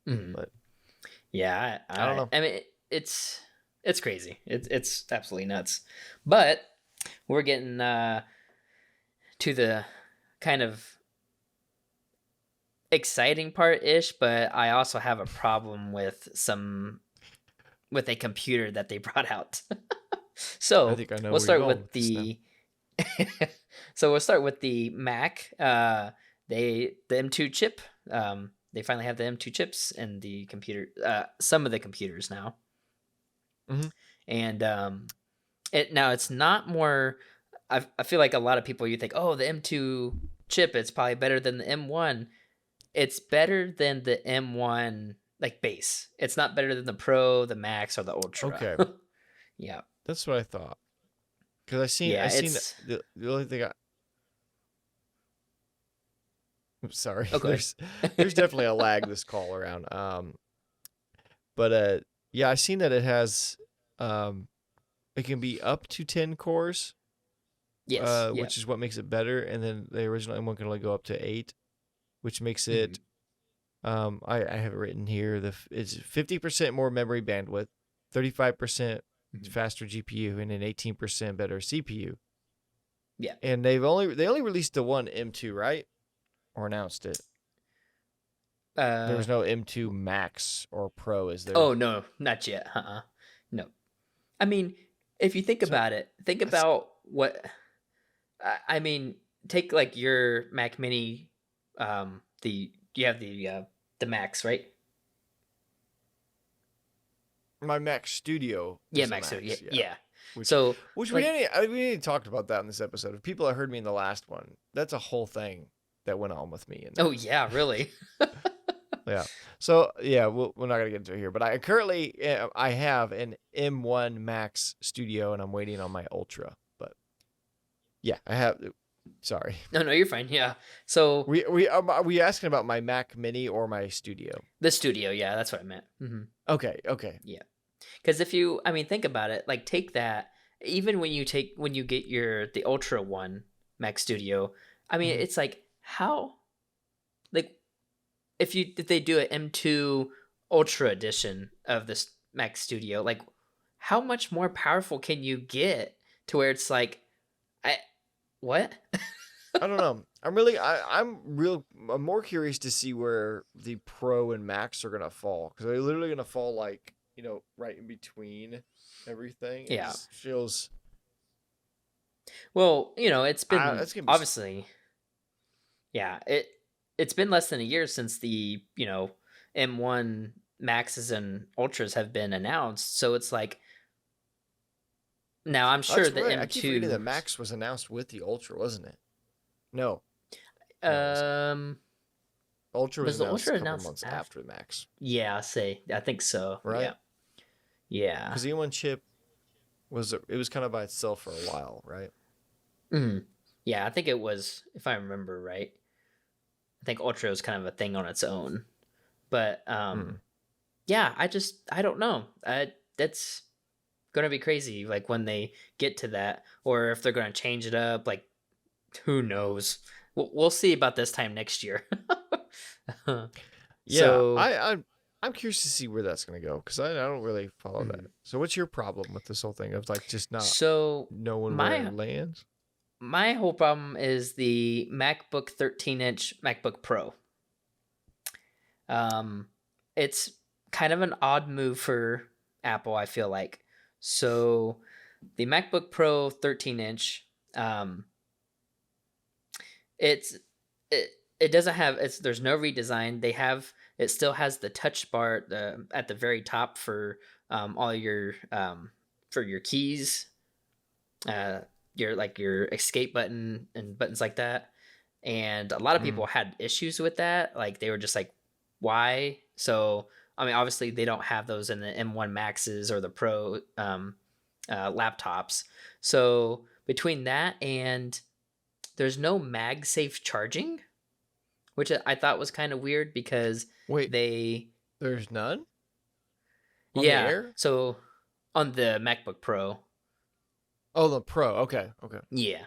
Mhm. But Yeah, I don't know. I mean it's crazy. It's absolutely nuts. But we're getting to the kind of exciting part ish, but I also have a problem with a computer that they brought out. I So think I know we'll where you're start going with with this now. the so we'll start with the Mac. The M2 chip. They finally have the M2 chips in the computer. Some of the computers now, Hmm. and it's not more. I feel like a lot of people you think, oh, the M2 chip, it's probably better than the M1. It's better than the M1 like base. It's not better than the Pro, the Max, or the Ultra. Okay, Yeah, that's what I thought. Because I yeah. seen It's the only thing I. I'm sorry. oh, good. There's definitely a lag this call around. But yeah, I seen that it has um it can be up to 10 cores, Yes. Yeah. which is what makes it better. And then the original M1 can only go up to 8, which makes it Mhm. I have it written here. It's 50% more memory bandwidth, 35% Mhm. faster GPU, and an 18% better CPU. Yeah. And they only released the one M2, right? Or announced it. There Uh was no M2 Max or Pro, is there? oh no, not yet. No. I mean, if you think So about it, think that's about what I mean. Take like your Mac Mini. The you have the Max, right? my Mac Studio Yeah, is a Max. So yeah, Max, yeah. yeah. Which So which like we didn't talked about that in this episode. If people that heard me in the last one, that's a whole thing that went on with me in oh that. yeah, really. Yeah. So yeah, we're not gonna get into it here, but I currently I have an M1 Max Studio, and I'm waiting on my Ultra. But yeah, I have. Sorry, No, no, you're fine. Yeah. So are we asking about my Mac Mini or my Studio? the studio, yeah, that's what I meant. Okay, okay. Yeah. Because if you, I mean, think about it. Like, take that. Even when you get the Ultra One Mac Studio, I mean, Hmm. it's like how like if they do an M2 Ultra edition of this Mac Studio, like how much more powerful can you get to where it's like, I what? I don't know. I'm more curious to see where the Pro and Max are gonna fall, because they're literally gonna fall like right in between everything. It Yeah. just feels Well, it's been that's gonna be obviously, yeah, it's been less than a year since the M1 Maxes and Ultras have been announced. So it's like now I'm sure that's the right. I keep forgetting that M2 Max was announced with the Ultra, wasn't it? No, no, it wasn't. um Ultra was was the announced a Ultra couple announced months after? after the Max, Yeah, I think so. Yeah. right? Yeah. Because the M1 chip it was kind of by itself for a while, right? Mhm. Yeah, I think it was, if I remember right. I think Ultra was kind of a thing on its own. But Mm. yeah, I don't know. That's gonna be crazy. Like when they get to that, or if they're gonna change it up. Like who knows? We'll see about this time next year. Yeah, So, I'm curious to see where that's gonna go, because I don't really follow that. mhm. So what's your problem with this whole thing of like just not So knowing where my it lands? my whole problem is the MacBook 13-inch MacBook Pro. Um, it's kind of an odd move for Apple, I feel like. So the MacBook Pro 13-inch, um, it's it it doesn't have there's no redesign. It still has the touch bar at the very top all your for your keys, uh, your escape button and buttons like that. And a lot of Mm. people had issues with that. Like they were just like, why? So I mean, obviously they don't have those in the M1 Maxes or the Pro laptops. So between that and there's no MagSafe charging, which I thought was kind of weird because Wait, they there's none? On the Yeah. Air? So on the MacBook Pro. Oh, the Pro. Okay, okay. Yeah.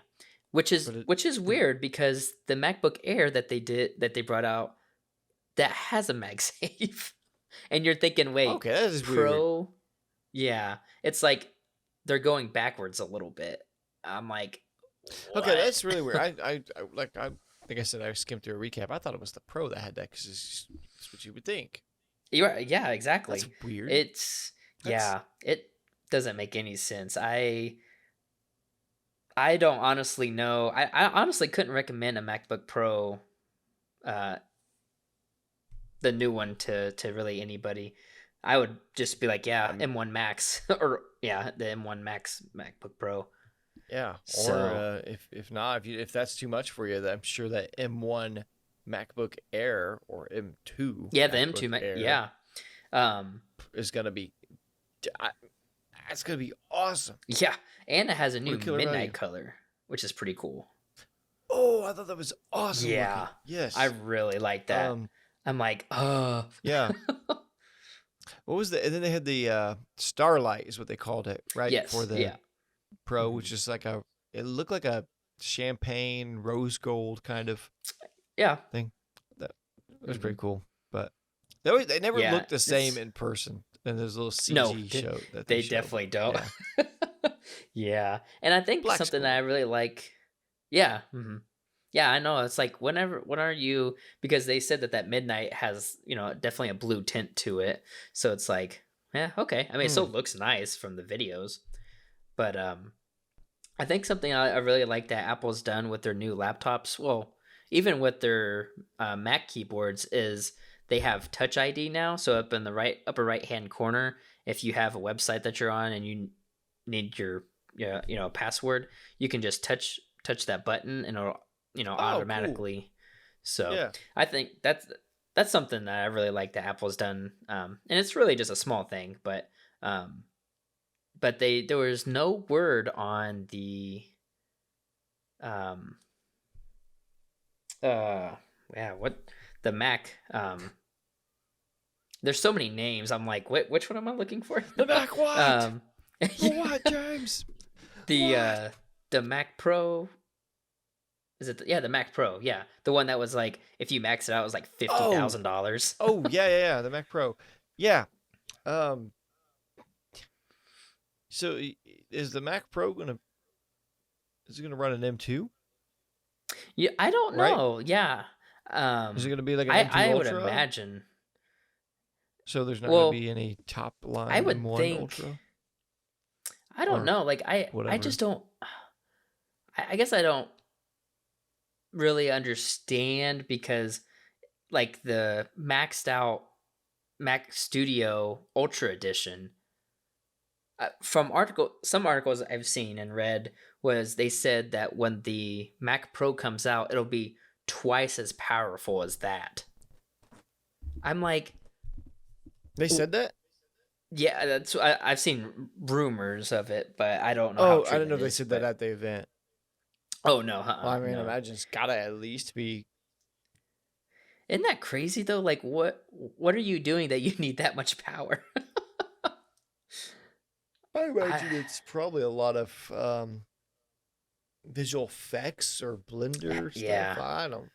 Which is it weird because the MacBook Air that they brought out that has a MagSafe. And you're thinking, "Wait, okay, that is weird. Pro?" Yeah. It's like they're going backwards a little bit. I'm like, Okay, "What?" that's really weird. I think I said I skimmed through a recap. I thought it was the Pro that had that because it's what you would think. Yeah, That's exactly. weird. It's That's yeah, it doesn't make any sense. I don't honestly know. I honestly couldn't recommend a MacBook Pro, uh, the new one to really anybody. I would just be like, yeah, um, M1 Max or yeah, the M1 Max MacBook Pro. yeah. Or So if not, if that's too much for you, then I'm sure that M1 MacBook Air or M2 yeah, the M2 MacBook Mac, Air yeah, um, is gonna be. I- That's gonna be awesome. yeah, and it has a What a new killer midnight value. color, which is pretty cool. Oh, I thought that was awesome Yeah, looking. I Yes. really like that. Um. I'm like, Yeah. What was the? And then they had the Starlight is what they called it, right? For yes, the yeah, Pro, mhm, which is like a. It looked like a champagne rose gold kind of yeah, thing. That was hmm pretty cool, but they never yeah. looked the same It's in person. And there's a little no, CG show that they they show. definitely don't. Yeah, Yeah, and I think black's something that I cool really like. Yeah, yeah, I know. It's like when are you? Because they said that midnight has definitely a blue tint to it, so it's like, yeah, okay. I mean, though. it still looks nice from the videos, but I think something I really like that Apple's done with their new laptops, well, even with their Mac keyboards, is they have Touch ID now. So up in the upper right hand corner, if you have a website that you're on and you need your password, you can just touch that button and it'll Oh, cool. automatically. So Yeah. I think that's something that I really like that Apple's done, and it's really just a small thing, um, but there was no word on the um uh yeah, what the Mac, there's so many names. I'm like, which one am I looking for? The Mac what? um The what, James? the What? the Mac Pro, is it yeah, the Mac Pro, yeah, the one that was like, if you max it out, it was like Oh, $50,000. oh yeah, yeah, yeah. The Mac Pro. Yeah. Um. So is the Mac Pro gonna is it gonna run an M2? Yeah, I don't Right? know. Yeah. Is it um gonna be like an M2 I would Ultra? imagine. So there's not gonna Well, be any top I line would M1 think, Ultra I don't or know, like I whatever. just don't, I guess I don't really understand, because like the maxed out Mac Studio Ultra Edition, from some articles I've seen and read, was they said that when the Mac Pro comes out, it'll be twice as powerful as that. I'm like, They said that? yeah, I've seen rumors of it, but I don't know how Oh, I true didn't know that if they is. said that But at the event. oh no, Well, I mean, I no. imagine it's gotta at least be. Isn't that crazy though? Like, what are you doing that you need that much power? I I imagine it's probably a lot of visual effects or Blender stuff. yeah, I don't.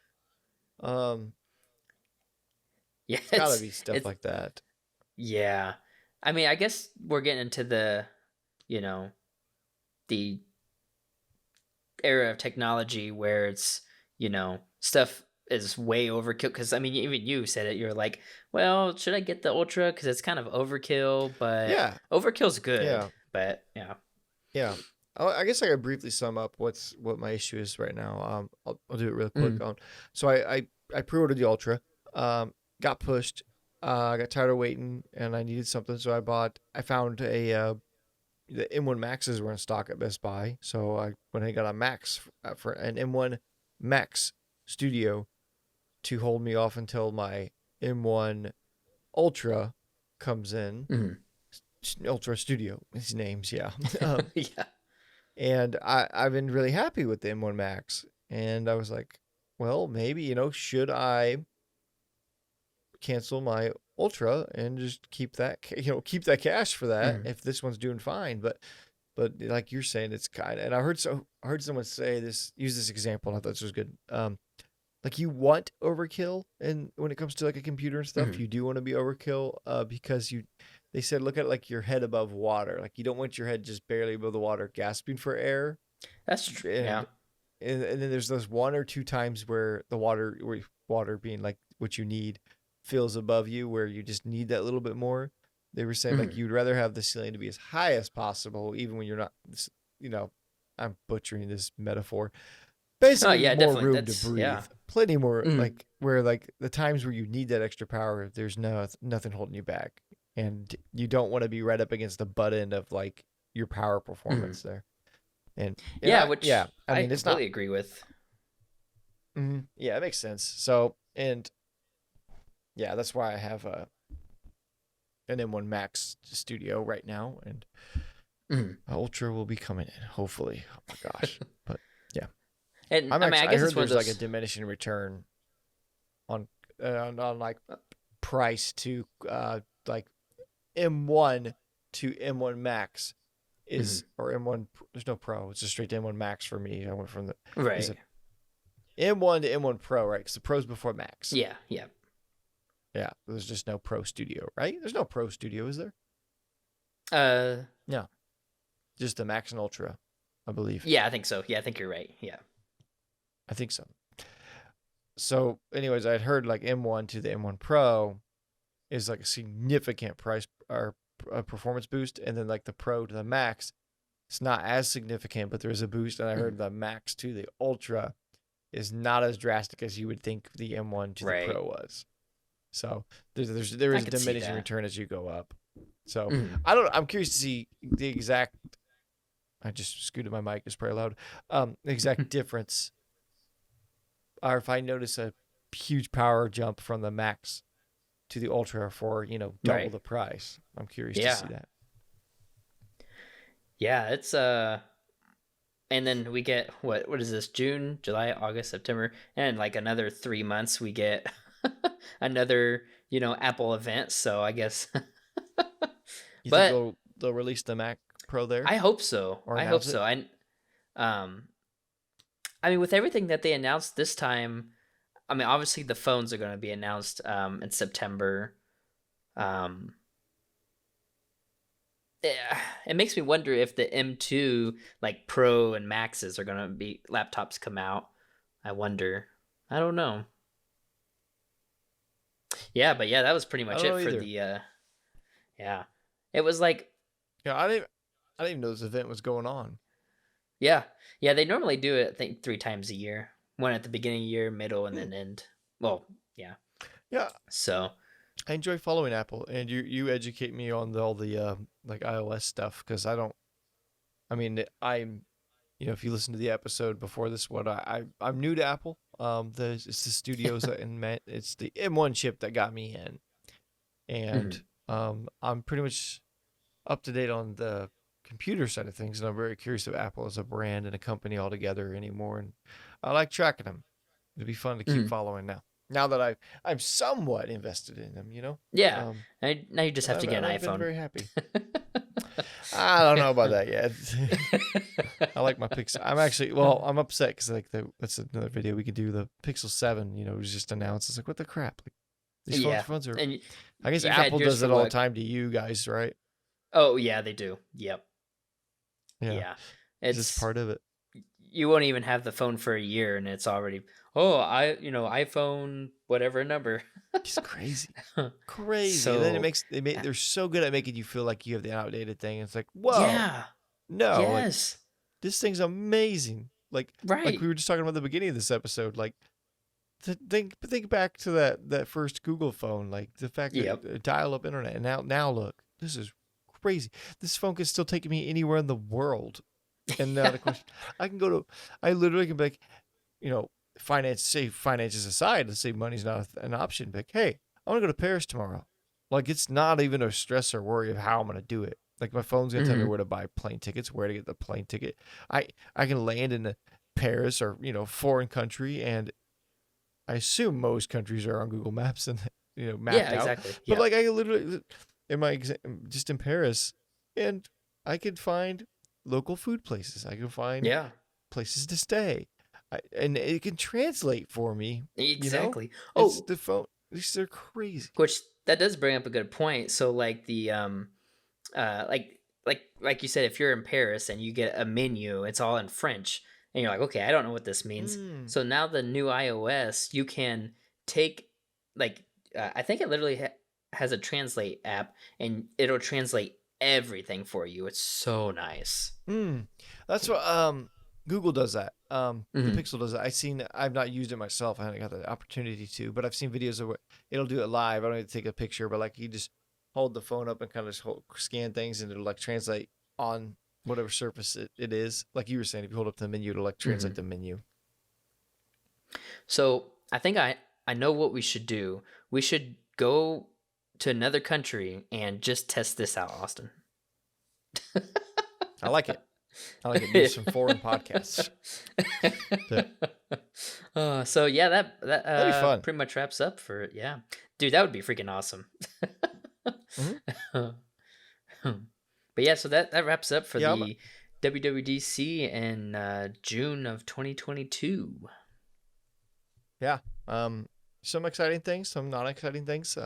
Um, yeah. it's gotta be stuff It's like that. yeah. I mean, I guess we're getting into you know the era of technology where it's stuff is way overkill. Because I mean, even you said it. You're like, well, should I get the ultra? Because it's kind of overkill, but Yeah, overkill's good. yeah, But yeah. yeah. I guess I could briefly sum up what my issue is right now. I'll do it real quick. Mm. So I pre-ordered the Ultra. Got pushed. I got tired of waiting, and I needed something, so I found the M1 Maxes were in stock at Best Buy, so I went and got a Max for an M1 Max Studio to hold me off until my M1 Ultra comes in. Mm. Ultra Studio, his name's yeah. um, Yeah. and I've been really happy with the M1 Max, and I was like, well, maybe should I cancel my Ultra and just keep that keep that cash for that Mhm. if this one's doing fine. But like you're saying, it's kind of, and I heard someone say this, use this example, and I thought this was good. Like you want overkill, and when it comes to like a computer and stuff, Mhm. you do want to be overkill, because they said look at like your head above water, like you don't want your head just barely above the water, gasping for air, That's true. Yeah. and and then there's those one or two times where water being like what you need feels above you, where you just need that little bit more. They were saying like Mhm. you'd rather have the ceiling to be as high as possible, even when you're not, you know, I'm butchering this metaphor. Oh Basically, yeah, more definitely. room to That's breathe, yeah. plenty more, Mhm. like where like the times where you need that extra power, there's nothing holding you back, and you don't want to be right up against the butt end of like your power Mhm. performance there. And Yeah, I which yeah, I I mean it's not. completely agree with. Yeah, it makes sense. So, and yeah, that's why I have an M1 Max Studio right now, and Mhm. Ultra will be coming in hopefully. Oh my gosh, but yeah, And I mean, I I guess it's heard one of there's like a those. diminishing return on like price to like M1 to M1 Max Mhm. is, or M1. There's no Pro. It's just straight to M1 Max for me. I went from the, is Right. it M1 to M1 Pro, right? Because the Pro's before Max. Yeah. Yeah. Yeah, there's just no Pro Studio, right? There's no Pro Studio, is there? Uh. No, just the Max and Ultra, I believe. Yeah, I think so. Yeah, I think you're right. Yeah. I think so. So, anyways, I'd heard like M1 to the M1 Pro is like a significant price or performance boost, and then like the Pro to the Max, it's not as significant, but there's a boost. And I Mhm. heard the Max to the Ultra is not as drastic as you would think the M1 to the Right. Pro was. So there I is a could see diminishing that. return as you go up. So Mhm. I don't. I'm curious to see the exact. I just scooted my mic just pretty loud. The exact difference, or if I notice a huge power jump from the Max to the Ultra for double Right. the price. I'm curious to see Yeah. that. Yeah. It's and then we get what is this? June, July, August, September, and like another 3 months we get another Apple event. So I guess, You think but they'll release the Mac Pro there I hope so. or I hope announce it? so. Um I mean, with everything that they announced this time, I mean, obviously the phones are going to be announced in September. Um, it makes me wonder if the M2 like Pro and Maxes are going to be laptops come out. I wonder. I don't know. Yeah, but yeah, that was pretty I much don't it know for either. the yeah. It was like Yeah, I didn't even know this event was going on. yeah. Yeah, they normally do it I think 3 times a year. One at the beginning of the year, middle and Hmm. then end. Well, yeah. Yeah, So, I enjoy following Apple, and you educate me on all the like iOS stuff because I don't. I mean, I'm if you listen to the episode before this one, I'm new to Apple. It's the studios and it's the M1 chip that got me in, and mhm. I'm pretty much up to date on the computer side of things, and I'm very curious of Apple as a brand and a company altogether anymore, and I like tracking them. It'd be fun to keep Mhm. following now. Now that I'm somewhat invested in them, Yeah. um, Now you just but have to get an I've been iPhone. very happy. I don't know about that yet. I like my Pixel. I'm actually I'm upset because like that's another video we could do. The Pixel 7, was just announced. It's like what the crap? Like these Yeah. phones are. And I guess you've had Apple yours does for it all the what? time to you guys, right? Oh, yeah, they do. Yep. Yeah, Yeah. it's just It's part of it. you won't even have the phone for a year and it's already iPhone whatever number. It's crazy. Crazy. And then So, they're so good at making you feel like you have the outdated thing. It's like, whoa, yeah. no, like Yes. this thing's amazing. Like we Right. were just talking about at the beginning of this episode. Like think back to that first Google phone. Like the fact that Yep. dial up internet, and now look, this is crazy. This phone could still take me anywhere in the world. And now the question, I can go to, I literally can be like, you know, finances aside, let's say money's not an option. But like, hey, I want to go to Paris tomorrow. Like it's not even a stress or worry of how I'm gonna do it. Like my phone's gonna tell me Mhm. where to buy plane tickets, where to get the plane ticket. I can land in Paris or foreign country, and I assume most countries are on Google Maps, and mapped Yeah, out. exactly. But Yeah. like I literally just in Paris, and I could find local food places. I can find Yeah. places to stay, and it can translate for me. Exactly. It's Oh, the phone. These are crazy. which that does bring up a good point. So like the like you said, if you're in Paris and you get a menu, it's all in French, and you're like, okay, I don't know what this means. Mm. So now the new iOS, you can take like I think it literally has a translate app, and it'll translate everything for you. It's so nice. That's what Google does that. The Hmm. Pixel does that. I've not used it myself. I haven't got the opportunity to, but I've seen videos of it'll do it live. I don't need to take a picture, but like you just hold the phone up and kind of just scan things, and it'll like translate on whatever surface it is. Like you were saying, if you hold up the menu, it'll like Hmm. translate the menu. So I think I know what we should do. We should go to another country and just test this out, Austin. I like it. I like it. Do some foreign podcasts. So yeah, that That'd be fun. pretty much wraps up for it. Yeah, dude, that would be freaking awesome. Hmm. But yeah, so that wraps up for Yeah. the WWDC in June of 2022. Yeah. Some exciting things, some not exciting things.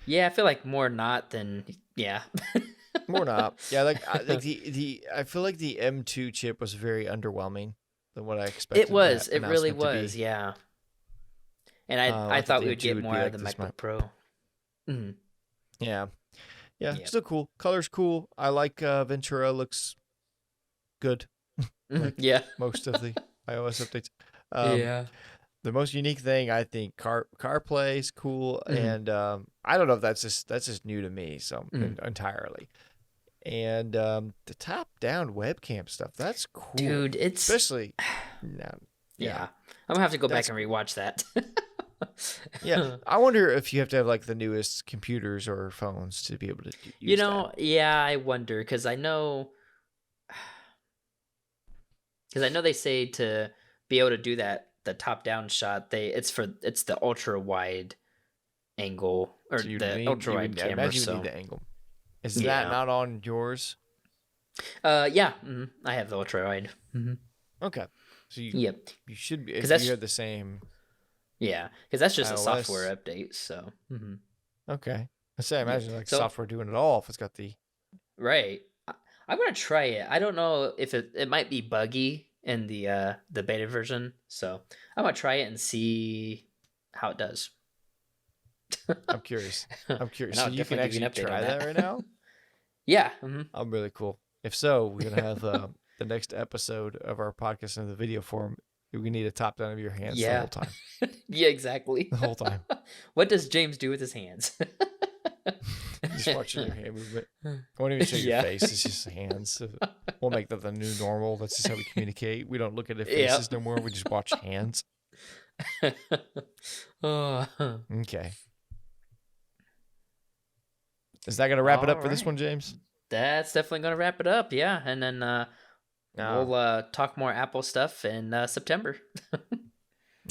Yeah, I feel like more not than yeah. More not. Yeah, like the I feel like the M2 chip was very underwhelming than what I expected. It really announcement was, to be. yeah. And I I thought thought the we would M2 get would more be out like of the this. MacBook Pro. Mhm. Yeah, yeah, Yep. still cool. Color's cool. I like Ventura. Looks good. Like Yeah. most of the iOS updates. Um, Yeah. the most unique thing I think CarPlay is cool, Mhm. and I don't know if that's just new to me, so Mhm. entirely. And the top down webcam stuff, that's cool, Dude, it's especially now. Yeah, yeah. I'm gonna have to go back that's and cool. rewatch that. Yeah, I wonder if you have to have like the newest computers or phones to be able to You use that. know, yeah, I wonder because I know they say to be able to do that, the top down shot, it's the ultra wide angle or So the ultra wide I camera. imagine you would need So the angle. Is that yeah, not on yours? yeah, I have the ultra wide. Hmm. Okay, so Yep, you should be because if you that's have the same yeah, because that's just a iOS. software update. So Okay, I say I yep. imagine like So software doing it all if it's got the. right, I'm gonna try it. I don't know if it might be buggy in the beta version, so I'm gonna try it and see how it does. I'm curious. I'm curious. And So I'll you can definitely give you actually an update on try that right that. now. Yeah. I'm really cool. If so, we're gonna have the next episode of our podcast in the video form. We need a top down of your hands the Yeah. whole time. Yeah, exactly. The whole time. What does James do with his hands? Just watching your hand movement. I won't even show your Yeah. face. It's just hands. We'll make that the new normal. That's just how we communicate. We don't look at their Yep. faces no more. We just watch hands. Oh, Okay. Is that gonna wrap it up for this alright. one, James? That's definitely gonna wrap it up. Yeah, and then Ah. we'll talk more Apple stuff in September.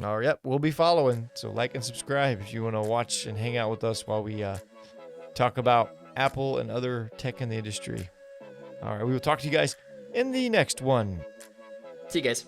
Oh, yep. We'll be following. So like and subscribe if you want to watch and hang out with us while we talk about Apple and other tech in the industry. All right. We will talk to you guys in the next one. See you guys.